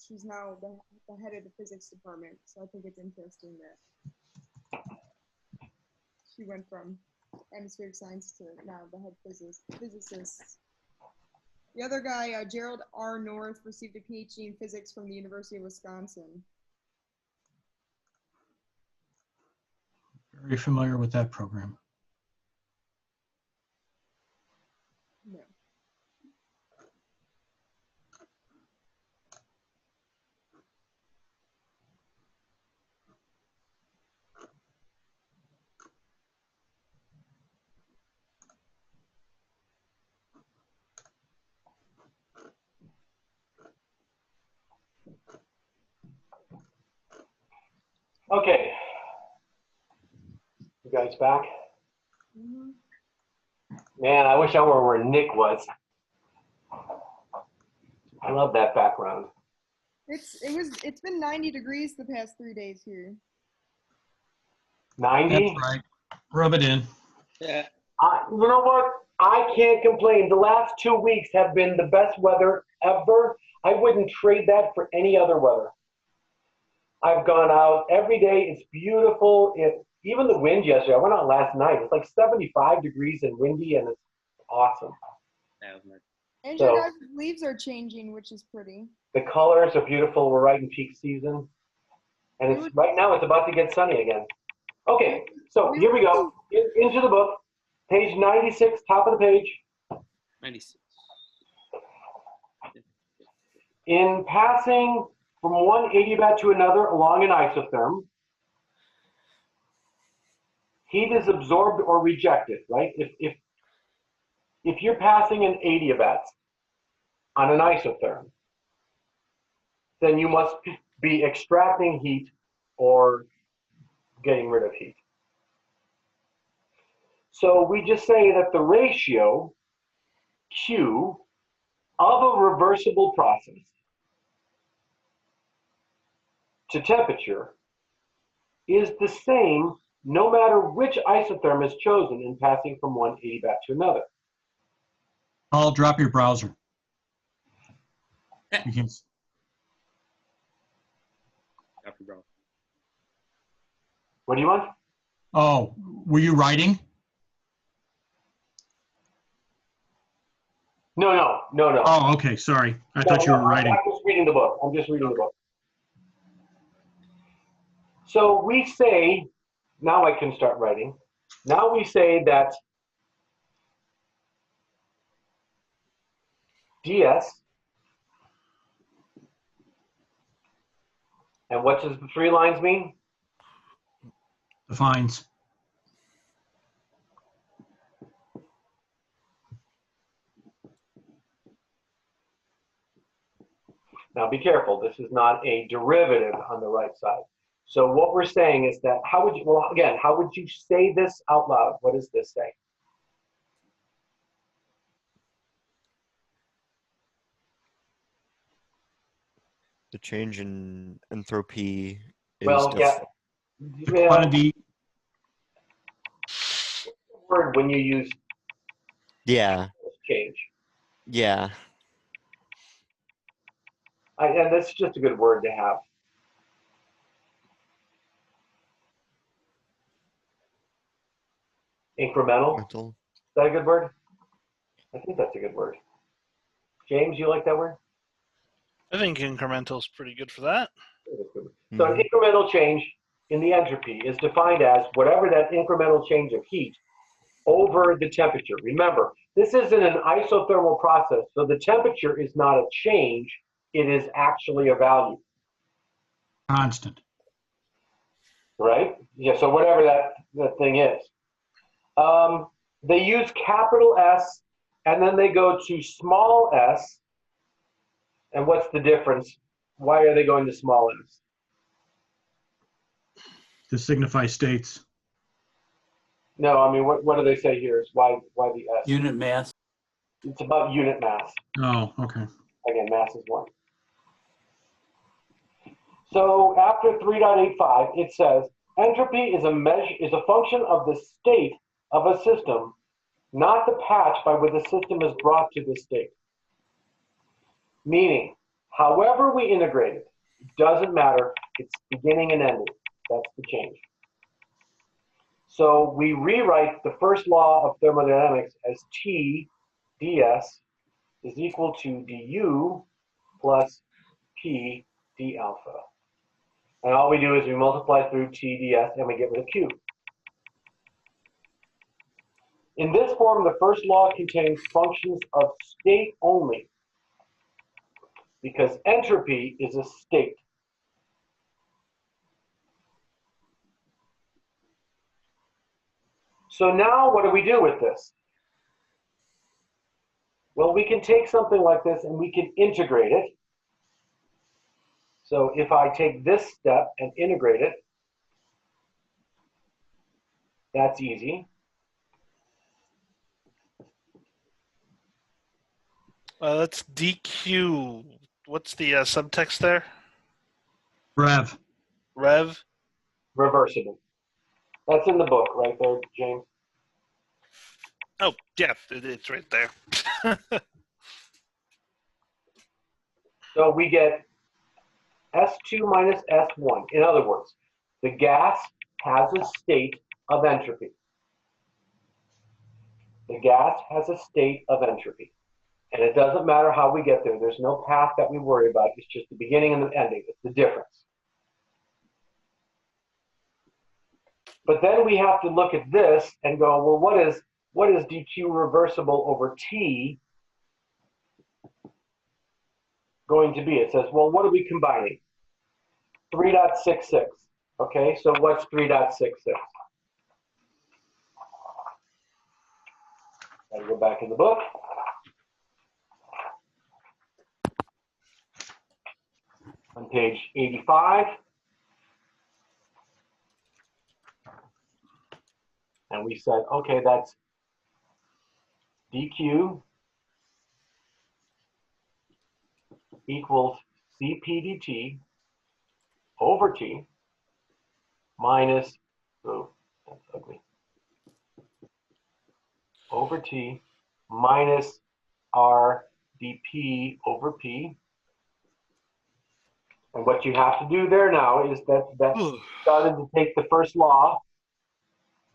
she's now the head of the physics department. So I think it's interesting that she went from atmospheric science to now the head physicist. The other guy, Gerald R. North, received a PhD in physics from the University of Wisconsin. Very familiar with that program. No. Okay. You guys back? Man, I wish I were where Nick was. I love that background. It's been 90 degrees the past 3 days here. 90? That's right. Rub it in. Yeah. You know what? I can't complain. The last 2 weeks have been the best weather ever. I wouldn't trade that for any other weather. I've gone out every day. It's beautiful. Even the wind yesterday, I went out last night. It's like 75 degrees and windy, and it's awesome. That was nice. And So- your guys' leaves are changing, which is pretty. The colors are beautiful. We're right in peak season. And right now it's about to get sunny again. Okay, so here we go. Into the book. Page 96, top of the page. 96. In passing from one adiabat to another along an isotherm, heat is absorbed or rejected, right? If you're passing an adiabat on an isotherm, then you must be extracting heat or getting rid of heat. So we just say that the ratio Q of a reversible process to temperature is the same no matter which isotherm is chosen in passing from one adiabat to another. I'll drop your browser. You can, Dr. Bro. What do you want? oh, were you writing? No. Oh, okay, sorry. I thought you were writing. I'm just reading the book. So we say, now I can start writing. Now we say that ds, and what does the 3 lines mean? Defines. Now be careful, this is not a derivative on the right side. So what we're saying is that, how would you say this out loud? What does this say? The change in entropy is Well, yeah. The quantity. Word when you use Yeah. change. Yeah. And that's just a good word to have. Incremental. Mental. Is that a good word? I think that's a good word. James, you like that word? I think incremental is pretty good for that. So an incremental change in the entropy is defined as whatever that incremental change of heat over the temperature. Remember, this isn't an isothermal process, so the temperature is not a change, it is actually a value. Constant. Right? Yeah, so whatever that thing is. They use capital S, and then they go to small s. And what's the difference? Why are they going to small s? To signify states. No, I mean, what do they say here? Is why the S? Unit mass. It's about unit mass. Oh, okay. Again, mass is 1. So after 3.85, it says entropy is a function of the state of a system, not the patch by which the system is brought to this state. Meaning, however we integrate it, doesn't matter. It's beginning and ending. That's the change. So we rewrite the first law of thermodynamics as T ds is equal to du plus P d alpha. And all we do is we multiply through T ds and we get rid of Q. In this form, the first law contains functions of state only, because entropy is a state. So now what do we do with this? Well, we can take something like this and we can integrate it. So if I take this step and integrate it, that's easy. That's DQ. What's the subtext there? Rev. Rev? Reversible. That's in the book right there, James. Oh, yeah, it's right there. So we get S2 minus S1. In other words, the gas has a state of entropy. The gas has a state of entropy. And it doesn't matter how we get there. There's no path that we worry about. It's just the beginning and the ending. It's the difference. But then we have to look at this and go, well, what is dq reversible over T going to be? It says, well, what are we combining? 3.66. Okay, so what's 3.66? Gotta go back in the book. On page 85. And we said, okay, that's dq equals Cp dt over T minus, oh, that's ugly, over T minus R dP over P. And what you have to do there now is that started to take the first law,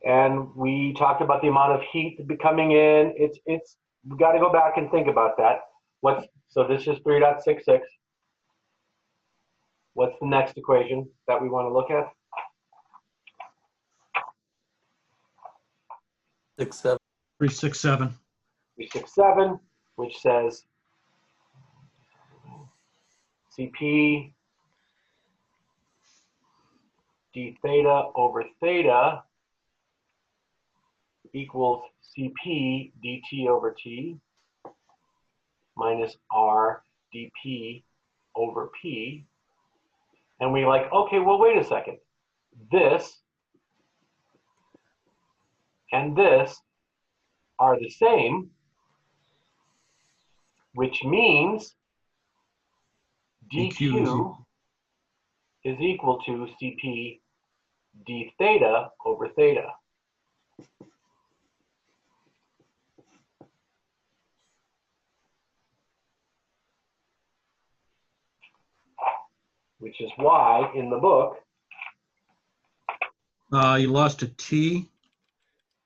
and we talked about the amount of heat coming in. we got to go back and think about that. So this is 3.66. What's the next equation that we want to look at? 6, 7. 367. 367, which says CP d theta over theta equals CP dt over t minus R dP over P. And we like, okay, well, wait a second. This and this are the same, which means dq is equal to CP d theta over theta. Which is why in the book, You lost a T.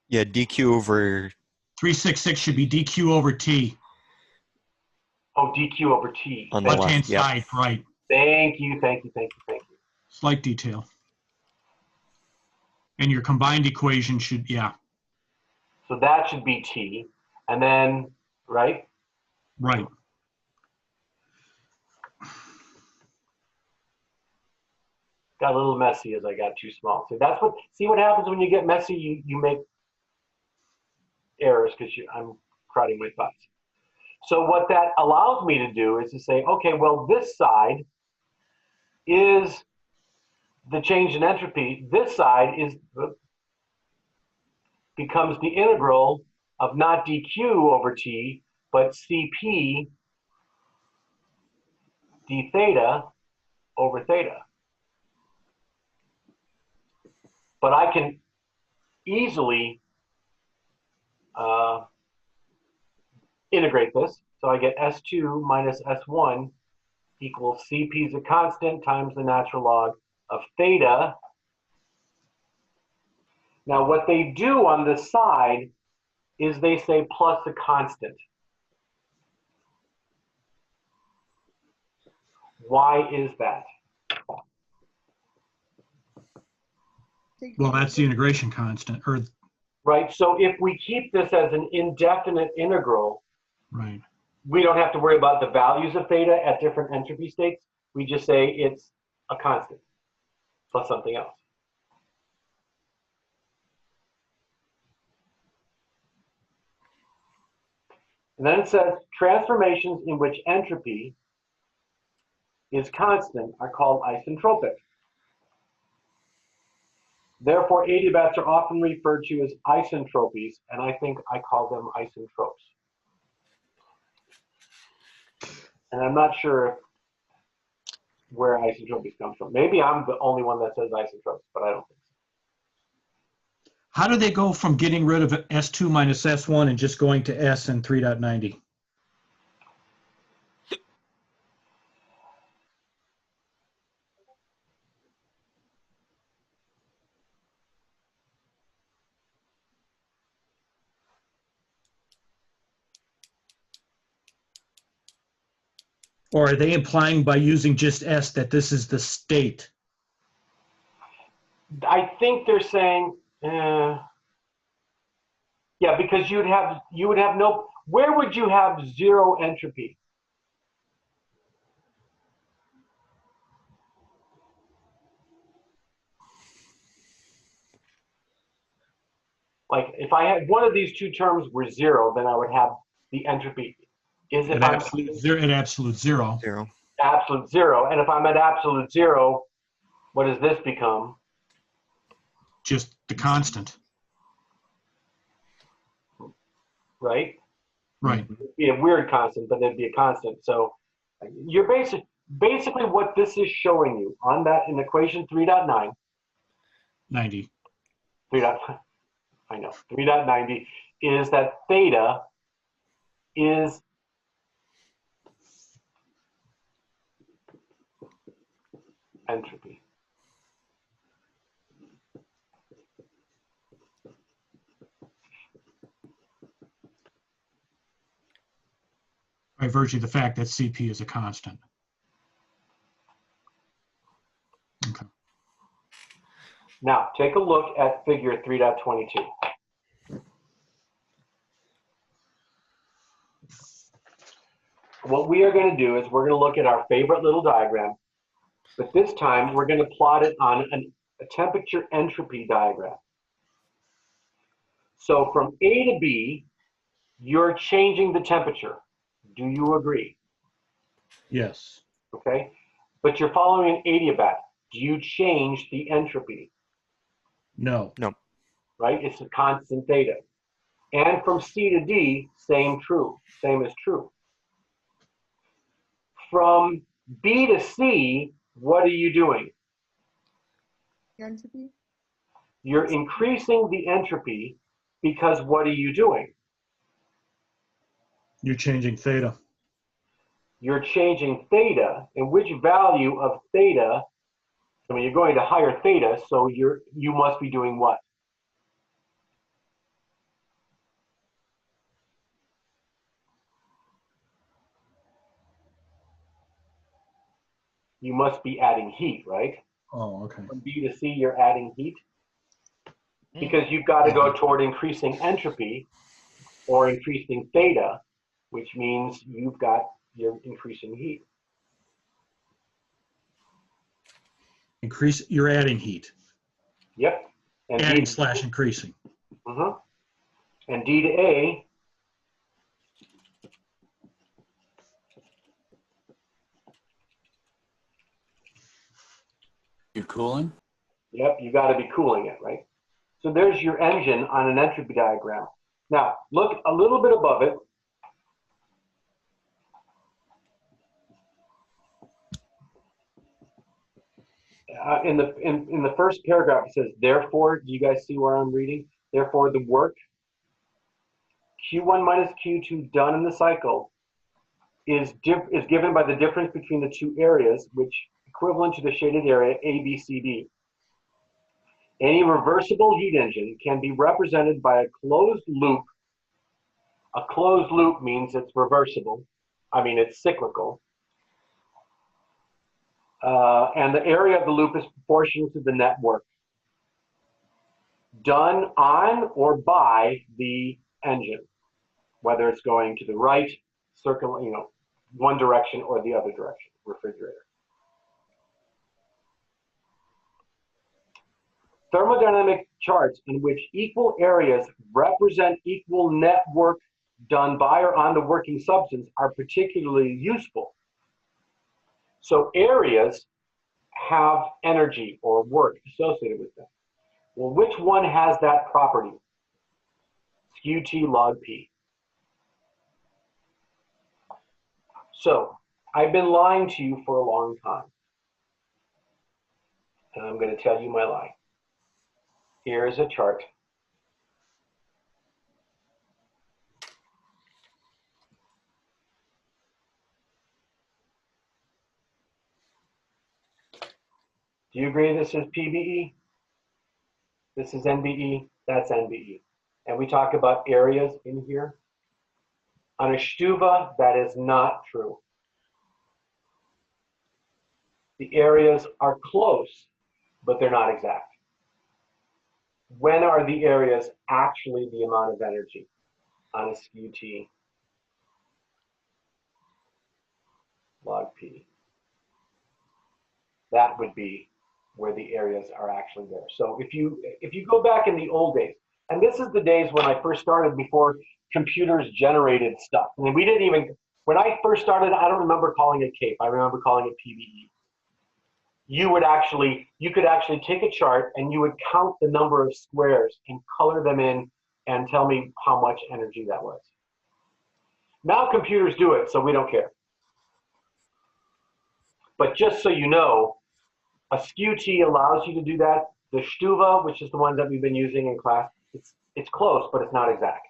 Yeah, DQ over 366 should be DQ over T. oh, dq over t. on the Left-hand left. Yep. side, right. Thank you, thank you, thank you, thank you. Slight detail. And your combined equation should, yeah, So that should be t. And then, right? right. Got a little messy as I got too small. So that's what, see what happens when you get messy, you make errors because I'm crowding my thoughts. So what that allows me to do is to say, okay, well, this side is the change in entropy. This side becomes the integral of not dq over t, but cp d theta over theta. But I can easily integrate this. So I get S2 minus S1 equals CP is a constant times the natural log of theta. Now what they do on this side is they say plus a constant. Why is that? Well, that's the integration constant, or, Right, so if we keep this as an indefinite integral, right. we don't have to worry about the values of theta at different entropy states. We just say it's a constant plus something else. And then it says transformations in which entropy is constant are called isentropic. Therefore, adiabats are often referred to as isentropies, and I think I call them isentropes. And I'm not sure where isentropies comes from. Maybe I'm the only one that says isentropes, but I don't think so. How do they go from getting rid of S2 minus S1 and just going to S and 3.90? Or are they implying by using just S that this is the state? I think they're saying, yeah, because you would have no, where would you have zero entropy? Like if I had one of these two terms were zero, then I would have the entropy. Is if At I'm absolute zero. At absolute zero. Zero. absolute zero, and if I'm at absolute zero, what does this become? Just the constant. Right? Right. It'd be a weird constant, but it'd be a constant. So you're basically what this is showing you on that in equation 3.9. 90. 3.9. I know. 3.90 is that theta is entropy. by virtue of the fact that CP is a constant. Okay. Now, take a look at figure 3.22. What we are going to do is we're going to look at our favorite little diagram, but this time we're going to plot it on a temperature entropy diagram. So from A to B, you're changing the temperature. Do you agree? Yes. Okay. But you're following an adiabat. Do you change the entropy? No. No. Right? It's a constant theta. And from C to D, same is true. From B to C, what are you doing? Entropy? You're increasing the entropy because what are you doing? You're changing theta. You're changing theta, and which value of theta, I mean, you're going to higher theta, so you must be doing what? You must be adding heat, right? Oh, okay. From B to C, you're adding heat because you've got to go toward increasing entropy or increasing theta, which means you're increasing heat. You're adding heat. Yep. And Adding D, / increasing. And D to A, You're cooling? yep, you got to be cooling it, right? So there's your engine on an entropy diagram. Now, look a little bit above it. In the first paragraph, it says, therefore, do you guys see where I'm reading? Therefore, the work Q1 minus Q2 done in the cycle is given by the difference between the two areas, which equivalent to the shaded area A, B, C, D. Any reversible heat engine can be represented by a closed loop. A closed loop means it's reversible. I mean, it's cyclical. And the area of the loop is proportional to the net work done on or by the engine, whether it's going to the right, circle, one direction or the other direction, refrigerator. Thermodynamic charts in which equal areas represent equal net work done by or on the working substance are particularly useful. So areas have energy or work associated with them. Well, which one has that property? QT log P. So I've been lying to you for a long time. And I'm going to tell you my lie. Here is a chart. Do you agree this is PBE? This is NBE, that's NBE. And we talk about areas in here. On a Stuva, that is not true. The areas are close, but they're not exact. When are the areas actually the amount of energy on a SQT log P? That would be where the areas are actually there. So if you go back in the old days, and this is the days when I first started before computers generated stuff. I mean, we didn't even, when I first started, I don't remember calling it CAPE. I remember calling it PBE. You could actually take a chart and you would count the number of squares and color them in and tell me how much energy that was. Now computers do it, so we don't care. But just so you know, a SQT allows you to do that. The Stuva, which is the one that we've been using in class, it's close, but it's not exact.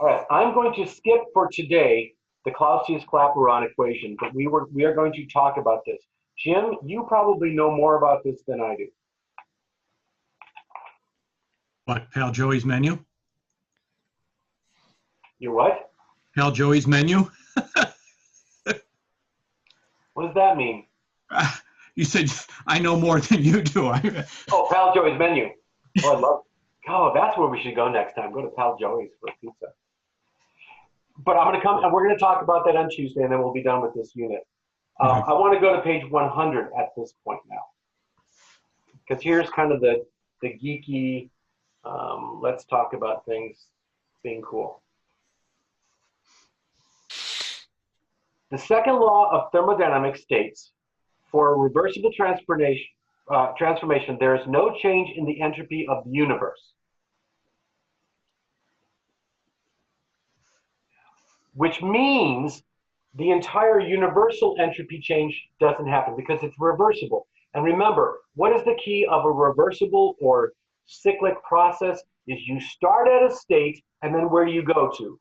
All right, I'm going to skip for today the Clausius-Clapeyron equation, but we are going to talk about this. Jim, you probably know more about this than I do. What, Pal Joey's menu? You what? Pal Joey's menu? What does that mean? You said, I know more than you do. Oh, Pal Joey's menu. Oh, I love. Oh, that's where we should go next time. Go to Pal Joey's for pizza. But I'm going to come, and we're going to talk about that on Tuesday, and then we'll be done with this unit. Okay. I want to go to page 100 at this point now, because here's kind of the geeky, let's talk about things being cool. The second law of thermodynamics states, for a reversible transformation, there is no change in the entropy of the universe, which means the entire universal entropy change doesn't happen because it's reversible. And remember, what is the key of a reversible or cyclic process is you start at a state, and then where do you go to?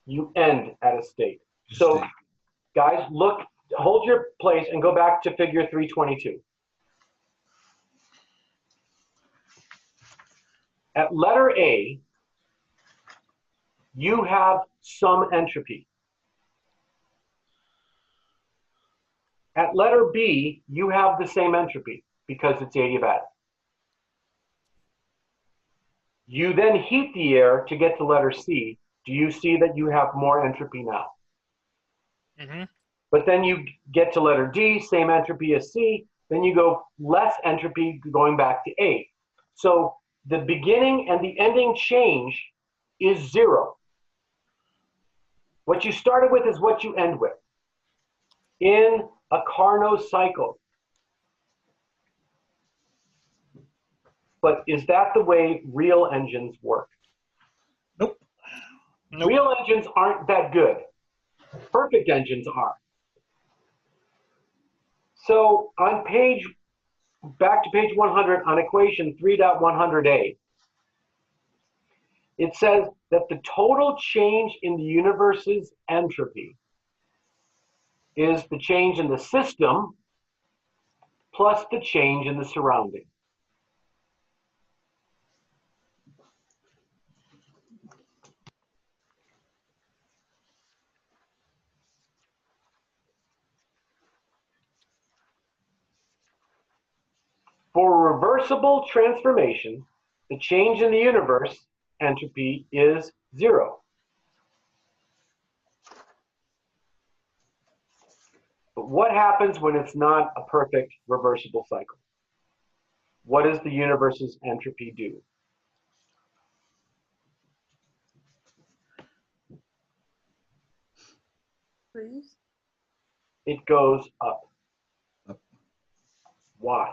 You end at a state. So guys, look, hold your place and go back to figure 322. At letter A, you have some entropy. At letter B, you have the same entropy because it's adiabatic. You then heat the air to get to letter C. Do you see that you have more entropy now? Mm-hmm. But then you get to letter D, same entropy as C, then you go less entropy going back to A. So the beginning and the ending change is 0. What you started with is what you end with. In a Carnot cycle. But is that the way real engines work? Nope. Real engines aren't that good. Perfect engines are. So on back to page 100 on equation 3.100a, it says that the total change in the universe's entropy is the change in the system plus the change in the surrounding. For a reversible transformation, the change in the universe entropy is 0. But what happens when it's not a perfect reversible cycle? What does the universe's entropy do? Freeze. It goes up. Up. Why?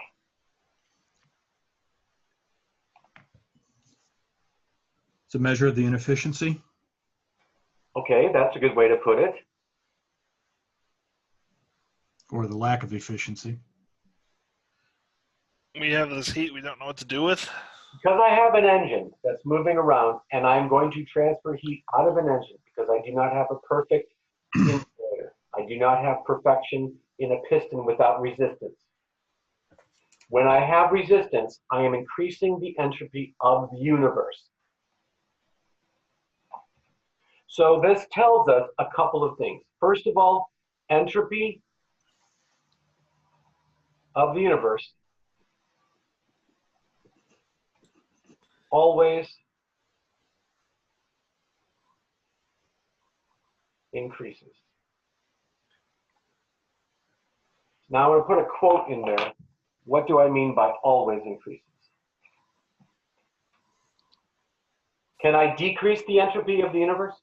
It's a measure of the inefficiency. Okay, that's a good way to put it. Or the lack of efficiency. We have this heat we don't know what to do with. Because I have an engine that's moving around and I'm going to transfer heat out of an engine because I do not have a perfect insulator. I do not have perfection in a piston without resistance. When I have resistance, I am increasing the entropy of the universe. So this tells us a couple of things. First of all, entropy of the universe always increases. Now I'm going to put a quote in there. What do I mean by always increases? Can I decrease the entropy of the universe?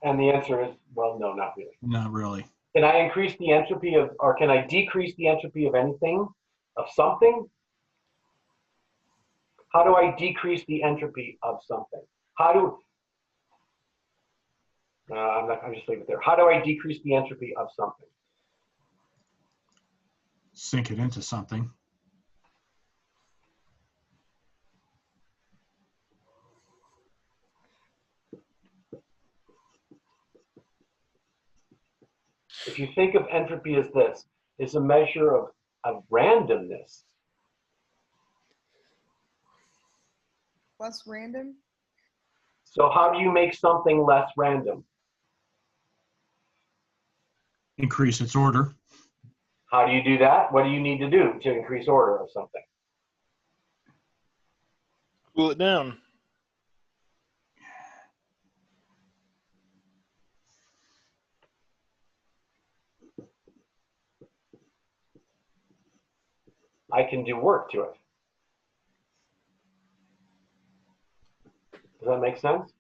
And the answer is, well, no, not really. Not really. Can I increase the entropy of, or can I decrease the entropy of anything, of something? How do I decrease the entropy of something? I'm just leave it there. How do I decrease the entropy of something? Sink it into something. If you think of entropy as this, it's a measure of of randomness. Less random? So how do you make something less random? Increase its order. How do you do that? What do you need to do to increase order of something? Cool it down. I can do work to it. Does that make sense?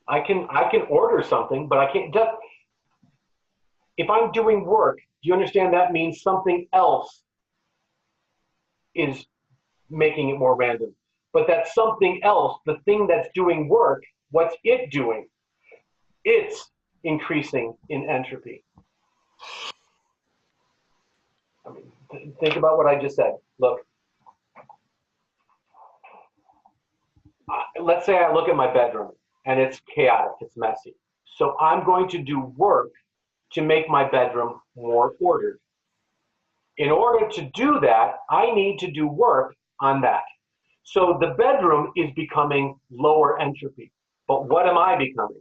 I can order something, but I can't just, if I'm doing work, do you understand that means something else is making it more random? But that something else, the thing that's doing work, what's it doing? It's increasing in entropy. I mean, think about what I just said. Look, let's say I look at my bedroom and it's chaotic, it's messy. So I'm going to do work to make my bedroom more ordered. In order to do that, I need to do work on that. So the bedroom is becoming lower entropy. But what am I becoming?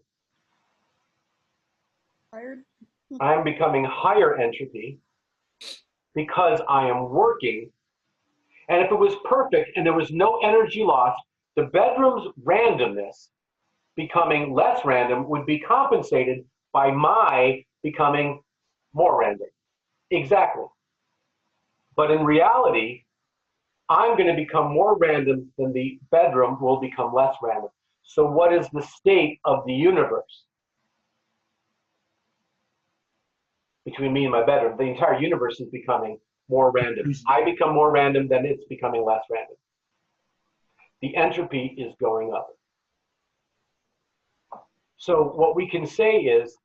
Tired? I'm becoming higher entropy because I am working. And if it was perfect and there was no energy loss, the bedroom's randomness becoming less random would be compensated by my becoming more random. Exactly. But in reality, I'm going to become more random than the bedroom will become less random. So what is the state of the universe between me and my bedroom? The entire universe is becoming more random. I become more random, then it's becoming less random. The entropy is going up. So what we can say is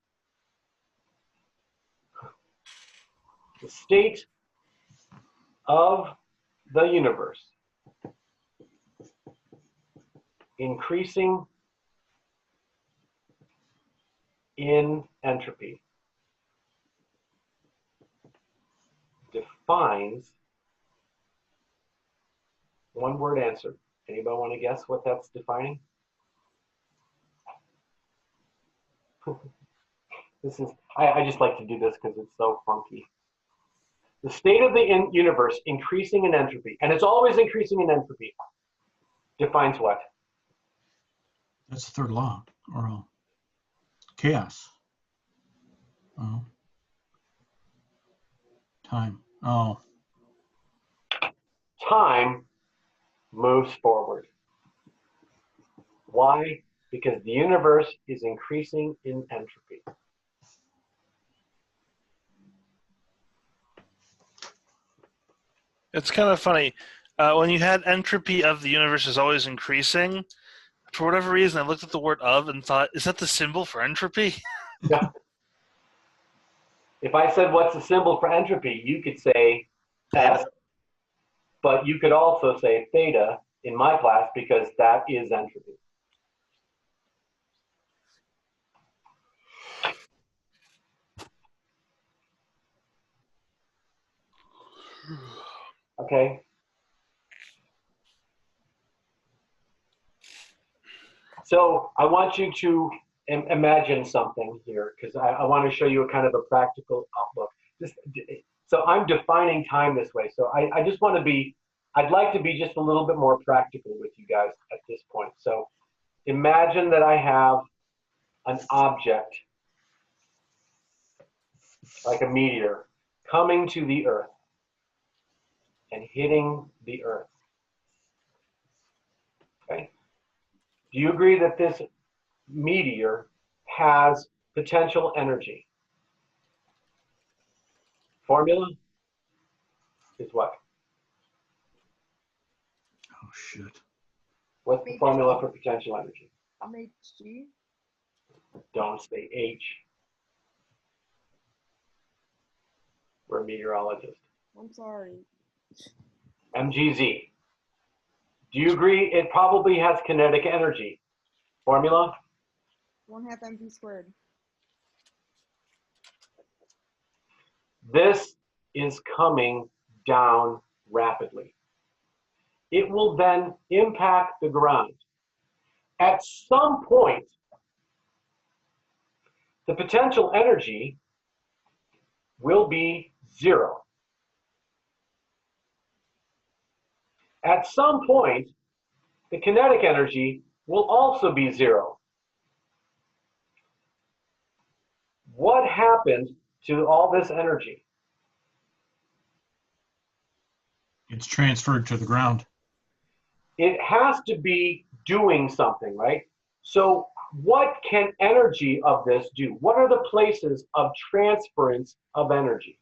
the state of the universe increasing in entropy defines one word answer. Anybody want to guess what that's defining? I just like to do this because it's so funky. The state of the universe increasing in entropy, and it's always increasing in entropy, defines what? That's the third law, or chaos. Oh. Time. Oh. Time moves forward. Why? Because the universe is increasing in entropy. It's kind of funny. When you had entropy of the universe is always increasing, for whatever reason, I looked at the word of and thought, is that the symbol for entropy? Yeah. If I said what's the symbol for entropy, you could say S, but you could also say theta in my class because that is entropy. Okay. So I want you to imagine something here because I want to show you a kind of a practical outlook. So I'm defining time this way. So I just want to be, I'd like to be just a little bit more practical with you guys at this point. So imagine that I have an object like a meteor coming to the Earth and hitting the Earth. Okay. Do you agree that this meteor has potential energy? Formula is what? Oh, shit. What's the formula for potential energy? MHG? Don't say H. We're a meteorologist. I'm sorry. MGZ. Do you agree it probably has kinetic energy? Formula? 1/2 mv squared. This is coming down rapidly. It will then impact the ground. At some point, the potential energy will be zero. At some point, the kinetic energy will also be zero. What happened to all this energy? It's transferred to the ground. It has to be doing something, right? So what can energy of this do? What are the places of transference of energy?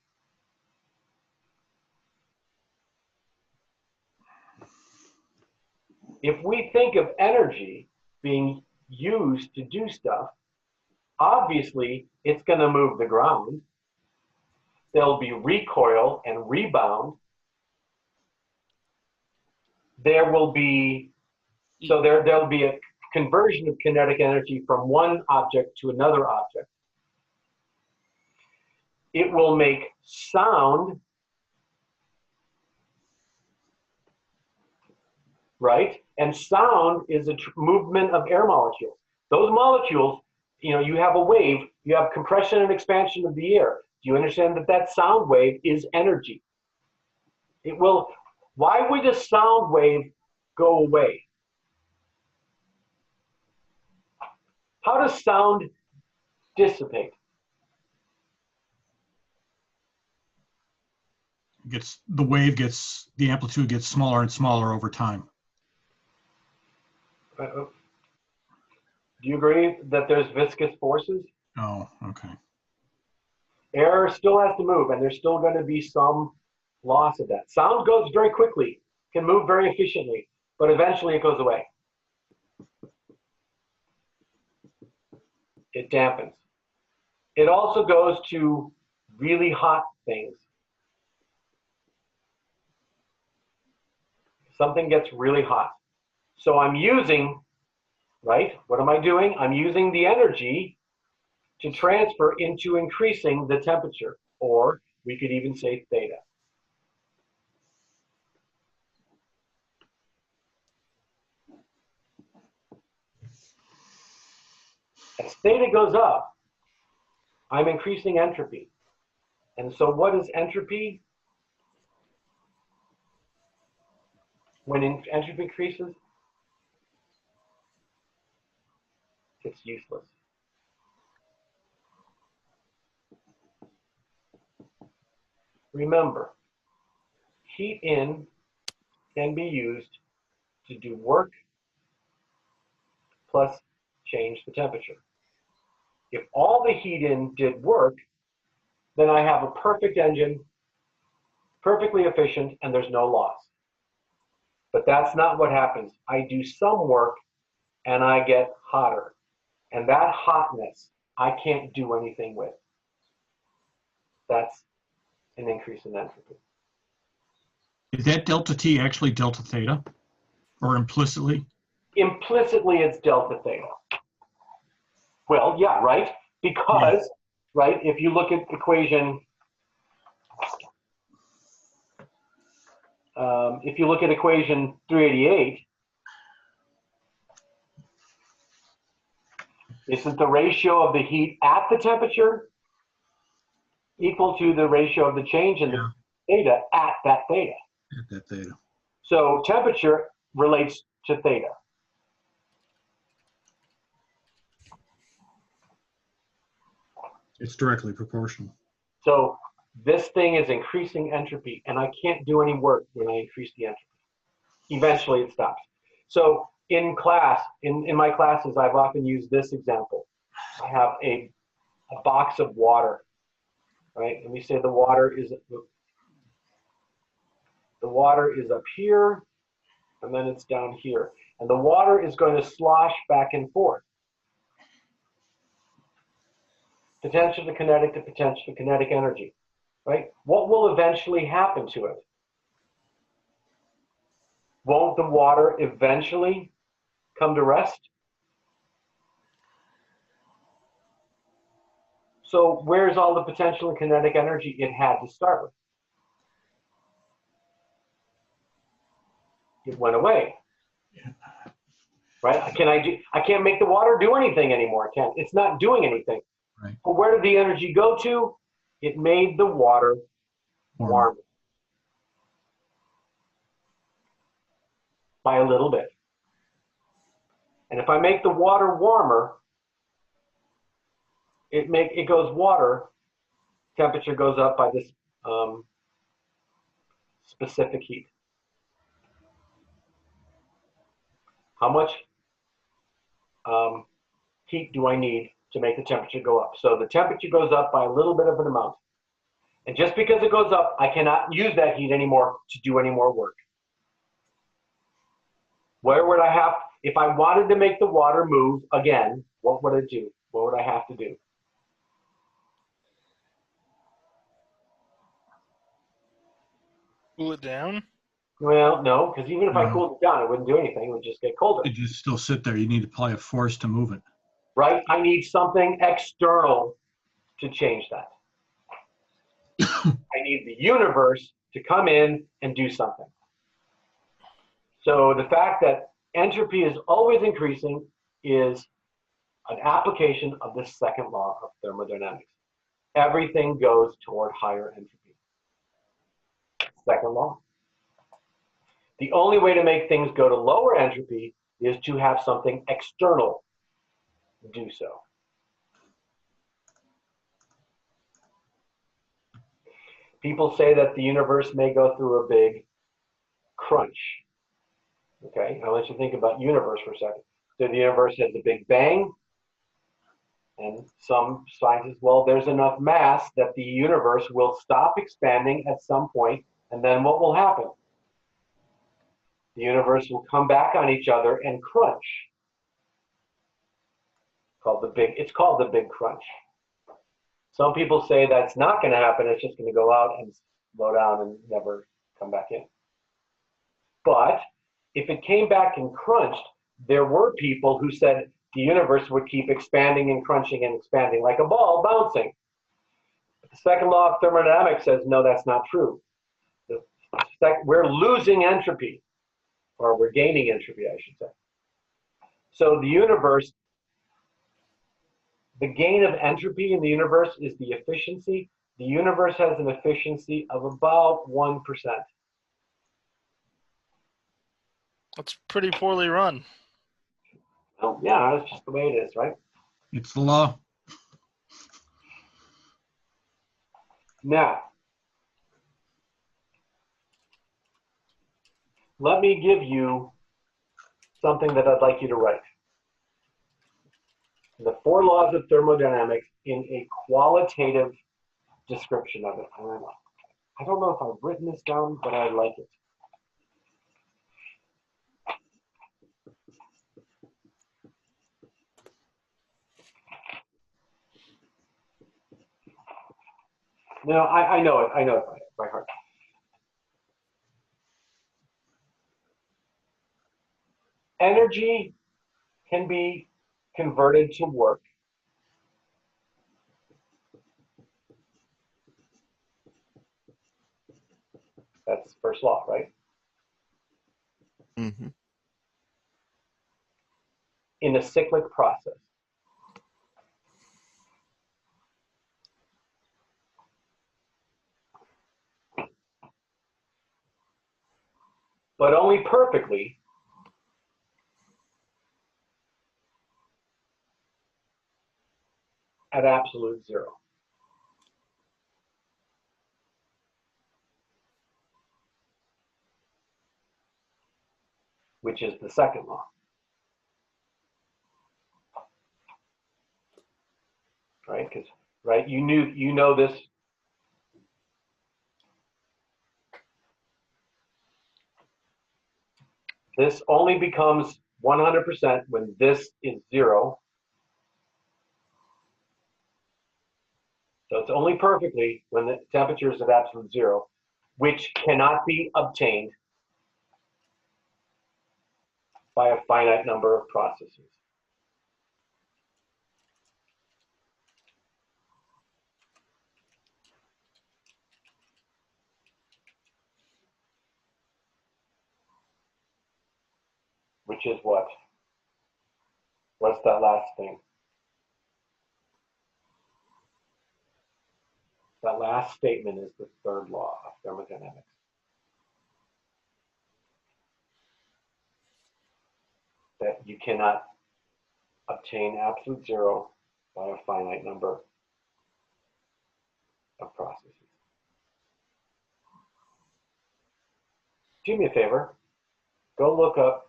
If we think of energy being used to do stuff, obviously it's going to move the ground. There'll be recoil and rebound. There will be, so there'll be a conversion of kinetic energy from one object to another object. It will make sound, right? And sound is a movement of air molecules. Those molecules, you know, you have a wave, you have compression and expansion of the air. Do you understand that that sound wave is energy? It will, why would a sound wave go away? How does sound dissipate? The amplitude gets smaller and smaller over time. Do you agree that there's viscous forces? Oh, okay. Air still has to move, and there's still going to be some loss of that. Sound goes very quickly, can move very efficiently, but eventually it goes away. It dampens. It also goes to really hot things. Something gets really hot. So I'm using, right? What am I doing? I'm using the energy to transfer into increasing the temperature, or we could even say theta. As theta goes up, I'm increasing entropy. And so what is entropy? When entropy increases, it's useless. Remember, heat in can be used to do work plus change the temperature. If all the heat in did work, then I have a perfect engine, perfectly efficient, and there's no loss. But that's not what happens. I do some work and I get hotter. And that hotness, I can't do anything with. That's an increase in entropy. Is that delta T actually delta theta? Or implicitly? Implicitly, it's delta theta. Well, yeah, right? Because, right, if you look at equation, if you look at equation 388, isn't the ratio of the heat at the temperature equal to the ratio of the change in the theta at that theta? At that theta. So temperature relates to theta. It's directly proportional. So this thing is increasing entropy, and I can't do any work when I increase the entropy. Eventually it stops. So in class, in my classes, I've often used this example. I have a box of water, right? And we say the water is up here, and then it's down here. And the water is going to slosh back and forth. Potential to kinetic to potential to kinetic energy, right? What will eventually happen to it? Won't the water eventually come to rest? So where's all the potential and kinetic energy it had to start with? went away. Right? I can't make the water do anything anymore. It's not doing anything. Right. But where did the energy go to? It made the water warm by a little bit. And if I make the water warmer, it goes water, temperature goes up by this specific heat. How much heat do I need to make the temperature go up? So the temperature goes up by a little bit of an amount. And just because it goes up, I cannot use that heat anymore to do any more work. Where would I have, if I wanted to make the water move again, what would it do? What would I have to do? Cool it down? Well, no, because even if I No. cooled it down, it wouldn't do anything. It would just get colder. It just still sit there. You need to apply a force to move it. Right? I need something external to change that. I need the universe to come in and do something. So the fact that entropy is always increasing is an application of the second law of thermodynamics. Everything goes toward higher entropy. Second law. The only way to make things go to lower entropy is to have something external do so. People say that the universe may go through a big crunch. Okay, I want you to think about universe for a second. So the universe has a big bang, and some scientists, well, there's enough mass that the universe will stop expanding at some point, and then what will happen? The universe will come back on each other and crunch. It's called the big crunch. Some people say that's not going to happen. It's just going to go out and slow down and never come back in. But if it came back and crunched, there were people who said the universe would keep expanding and crunching and expanding like a ball bouncing. But the second law of thermodynamics says, no, that's not true. We're losing entropy, or we're gaining entropy, I should say. So the universe, the gain of entropy in the universe is the efficiency. The universe has an efficiency of about 1%. That's pretty poorly run. Well, yeah, that's just the way it is, right? It's the law. Now, let me give you something that I'd like you to write. The 4 laws of thermodynamics in a qualitative description of it. I don't know if I've written this down, but I like it. No, I know it. I know it by heart. Energy can be converted to work. That's first law, right? Mm-hmm. In a cyclic process. But only perfectly at absolute zero. Which is the second law. Right? Because right, you know this. This only becomes 100% when this is 0. So it's only perfectly when the temperature is at absolute 0, which cannot be obtained by a finite number of processes. which is what? What's that last thing? That last statement is the third law of thermodynamics. That you cannot obtain absolute zero by a finite number of processes. Do me a favor, go look up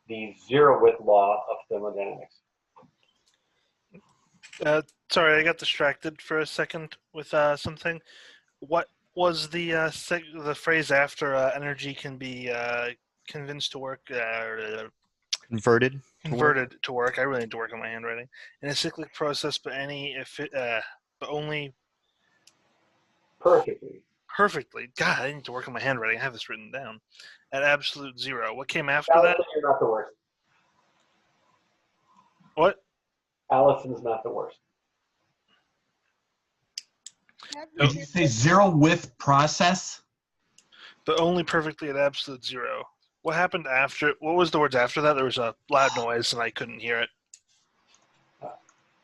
the zeroth law of thermodynamics. Sorry, I got distracted for a second with something. What was the the phrase after energy can be convinced to work, Converted. converted to work? I really need to work on my handwriting. In a cyclic process, but only Perfectly. perfectly. God, I need to work on my handwriting. I have this written down. At absolute zero. What came after Allison, that? you're not the worst. What? Allison's not the worst. Did you say zero with process? But only perfectly at absolute zero. What happened after? What was the words after that? There was a loud noise and I couldn't hear it.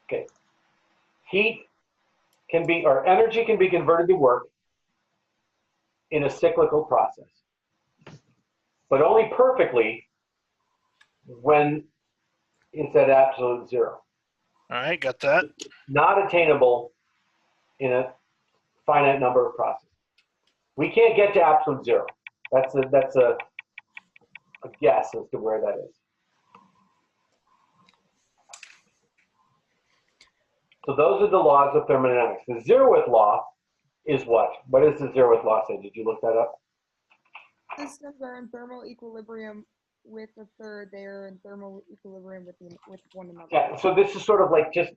Okay. Heat can be, or energy can be converted to work in a cyclical process, but only perfectly when it's at absolute zero. All right, got that. Not attainable in a finite number of processes. We can't get to absolute zero. That's a guess as to where that is. So those are the laws of thermodynamics. The zeroth law is what? What does the zeroth law say? Did you look that up? Systems are in thermal equilibrium with a third. They are in thermal equilibrium with one another. Yeah, so this is sort of like just,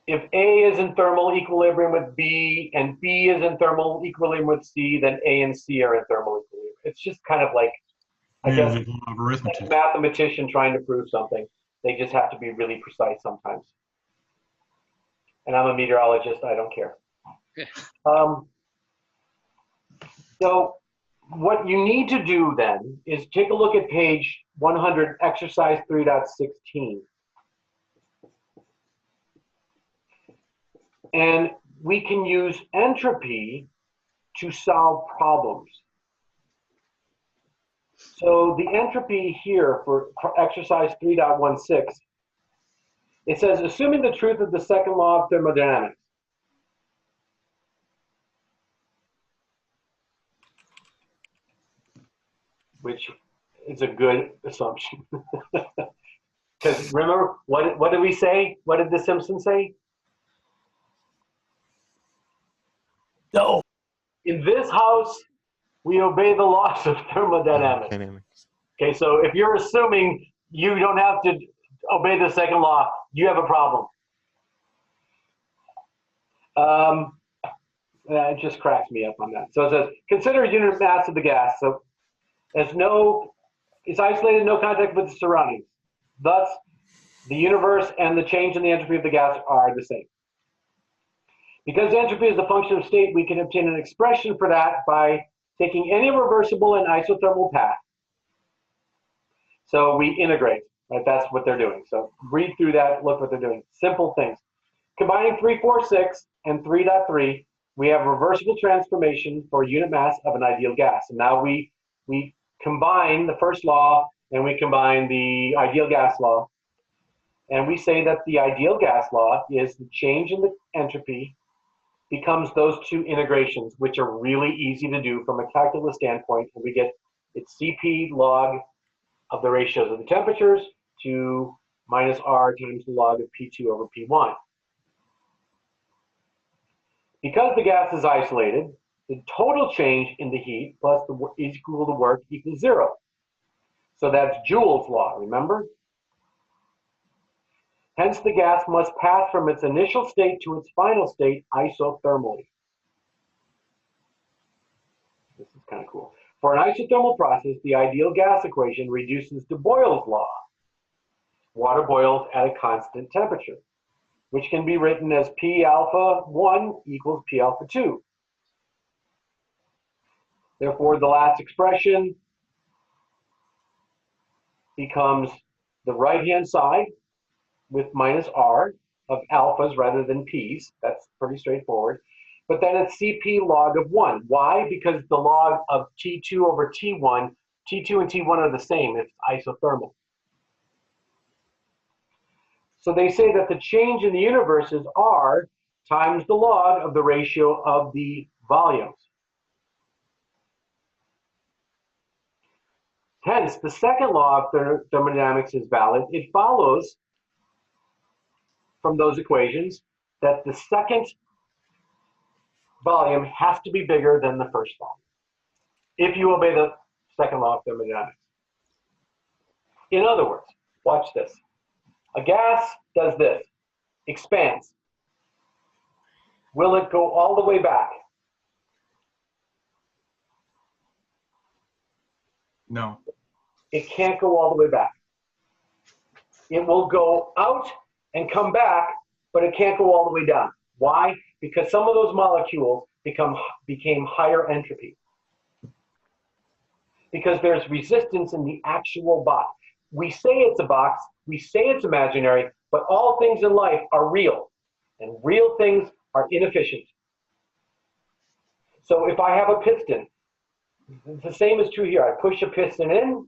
if A is in thermal equilibrium with B and B is in thermal equilibrium with C, then A and C are in thermal equilibrium. It's just kind of like, I guess, There's a lot of arithmetic. a mathematician trying to prove something. They just have to be really precise sometimes. And I'm a meteorologist, I don't care. So what you need to do then is take a look at page 100, exercise 3.16. And we can use entropy to solve problems. So the entropy here for exercise 3.16, it says, assuming the truth of the second law of thermodynamics, which is a good assumption. Because remember, what did we say? What did the Simpsons say? No. In this house, we obey the laws of thermodynamics. Dynamics. Okay, so if you're assuming you don't have to obey the second law, you have a problem. It just cracks me up on that. So it says, consider a unit of mass of the gas. So it's isolated, no contact with the surroundings. Thus, the universe and the change in the entropy of the gas are the same. Because entropy is the function of state, we can obtain an expression for that by taking any reversible and isothermal path. So we integrate, right? That's what they're doing. So read through that, look what they're doing. Simple things. Combining 3.46 and 3.3, we have reversible transformation for unit mass of an ideal gas. And now we combine the first law and we combine the ideal gas law. And we say that the ideal gas law is the change in the entropy becomes those two integrations, which are really easy to do from a calculus standpoint. And we get it's Cp log of the ratios of the temperatures to minus R times the log of P2 over P1. Because the gas is isolated, the total change in the heat plus the is equal to work equals zero. So that's Joule's law, remember? Hence, the gas must pass from its initial state to its final state isothermally. This is kind of cool. For an isothermal process, the ideal gas equation reduces to Boyle's law. Water boils at a constant temperature, which can be written as P alpha 1 equals P alpha 2. Therefore, the last expression becomes the right-hand side with minus R of alphas rather than P's. That's pretty straightforward. But then it's Cp log of 1. Why? Because the log of T2 over T1, T2 and T1 are the same. It's isothermal. So they say that the change in the universe is R times the log of the ratio of the volumes. Hence, the second law of thermodynamics is valid. It follows from those equations that the second volume has to be bigger than the first volume if you obey the second law of thermodynamics. In other words, watch this. A gas does this, expands. Will it go all the way back? No. It can't go all the way back. It will go out and come back, but it can't go all the way down. Why? Because some of those molecules became higher entropy. Because there's resistance in the actual box. We say it's a box, we say it's imaginary, but all things in life are real, and real things are inefficient. So if I have a piston, the same is true here. I push a piston in,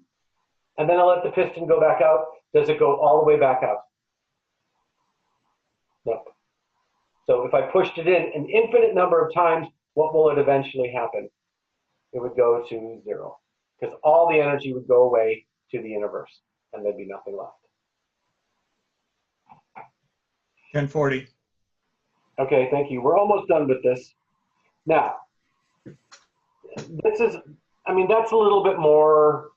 and then I let the piston go back out. Does it go all the way back out? No. So if I pushed it in an infinite number of times, what will it eventually happen? It would go to 0, because all the energy would go away to the universe, and there'd be nothing left. 1040. Okay, thank you. We're almost done with this. Now, this is, I mean, that's a little bit more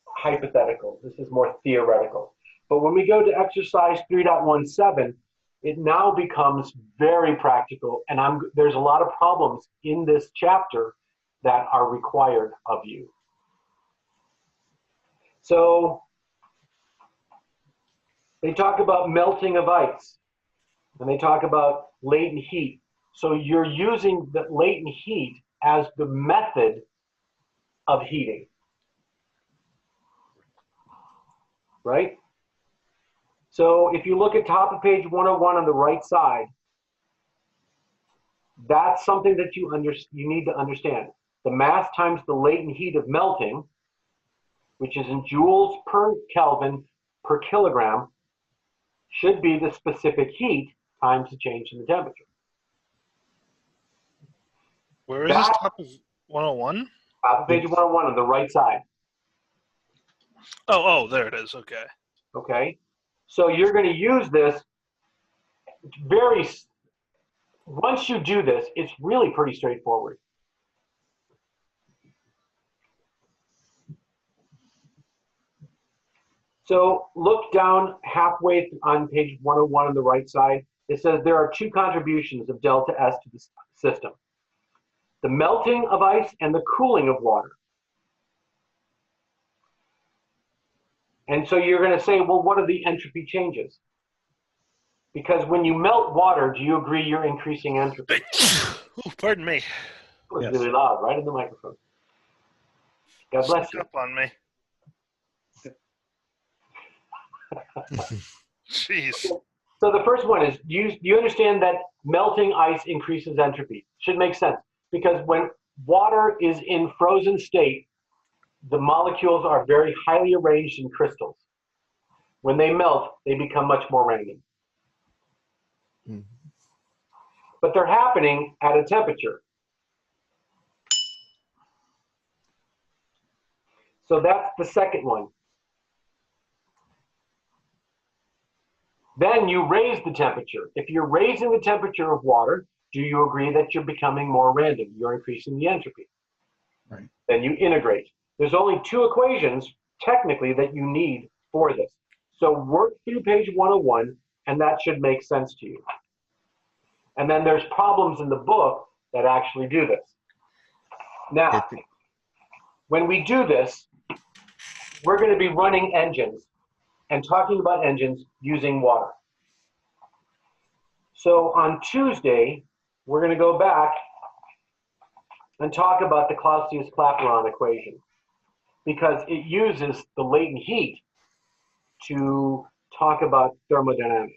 hypothetical. This is more theoretical. But when we go to exercise 3.17, it now becomes very practical, and there's a lot of problems in this chapter that are required of you. So they talk about melting of ice, and they talk about latent heat. So you're using the latent heat as the method of heating, right? So if you look at top of page 101 on the right side, that's something that you need to understand. The mass times the latent heat of melting, which is in joules per Kelvin per kilogram, should be the specific heat times the change in the temperature. Where is this top of 101? Top of page 101 on the right side. Oh, there it is. Okay. Okay. So you're going to use this once you do this, it's really pretty straightforward. So look down halfway on page 101 on the right side. It says there are two contributions of delta S to the system: the melting of ice and the cooling of water. And so you're going to say, well, what are the entropy changes? Because when you melt water, do you agree you're increasing entropy? Ooh, pardon me. It was really loud, right in the microphone. God bless you. Sneak up on me. Jeez. So the first one is, do you understand that melting ice increases entropy? Should make sense, because when water is in frozen state, the molecules are very highly arranged in crystals. When they melt, they become much more random. Mm. But they're happening at a temperature. So that's the second one. Then you raise the temperature. If you're raising the temperature of water, do you agree that you're becoming more random? You're increasing the entropy. Right. Then you integrate. There's only two equations, technically, that you need for this. So work through page 101, and that should make sense to you. And then there's problems in the book that actually do this. Now, when we do this, we're going to be running engines and talking about engines using water. So on Tuesday, we're going to go back and talk about the Clausius-Clapeyron equation. because it uses the latent heat to talk about thermodynamics.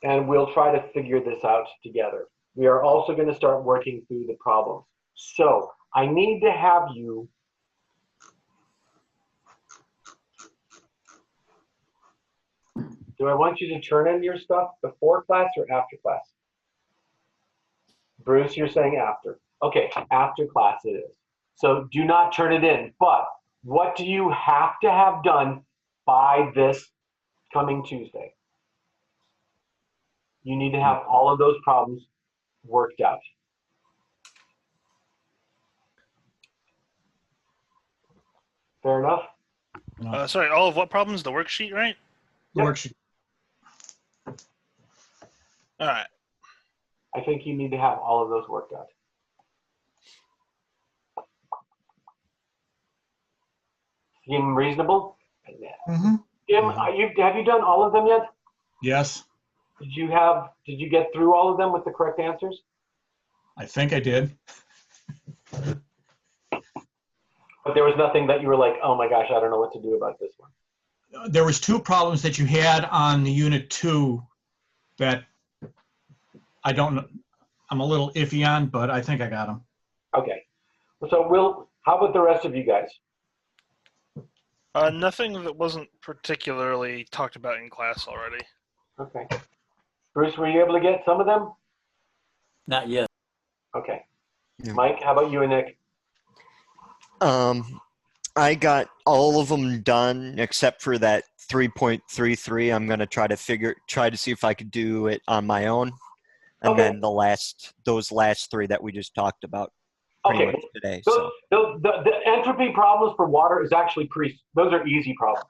And we'll try to figure this out together. We are also going to start working through the problems. So I need to have you do I want you to turn in your stuff before class or after class? Bruce, you're saying after. Okay, after class it is. So do not turn it in. But what do you have to have done by this coming Tuesday? You need to have all of those problems worked out. Fair enough? Sorry, all of what problems? The worksheet, right? The worksheet. All right. I think you need to have all of those worked out. Seem reasonable? Mm-hmm. Jim, have you done all of them yet? Yes, Did you get through all of them with the correct answers? I think I did. But there was nothing that you were like, oh my gosh, I don't know what to do about this one. There was 2 problems that you had on the Unit 2 that I don't know. I'm a little iffy on, but I think I got them. Okay. So how about the rest of you guys? Nothing that wasn't particularly talked about in class already. Okay. Bruce, were you able to get some of them? Not yet. Okay. Yeah. Mike, how about you and Nick? I got all of them done except for that 3.33. I'm gonna try to see if I could do it on my own, and Okay. then those last 3 that we just talked about pretty much today. So. The entropy problems for water is actually those are easy problems.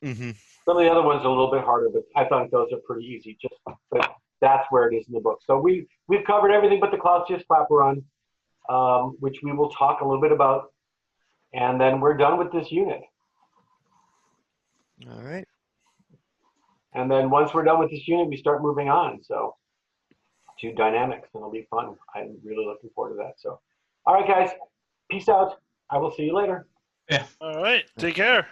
Mm-hmm. Some of the other ones are a little bit harder, but I thought those are pretty easy. But that's where it is in the book. So we've covered everything but the Clausius-Clapeyron, which we will talk a little bit about, and then we're done with this unit. All right. And then once we're done with this unit, we start moving on. So to dynamics, and it'll be fun. I'm really looking forward to that. So, all right, guys, peace out. I will see you later. Yeah. All right. Take care.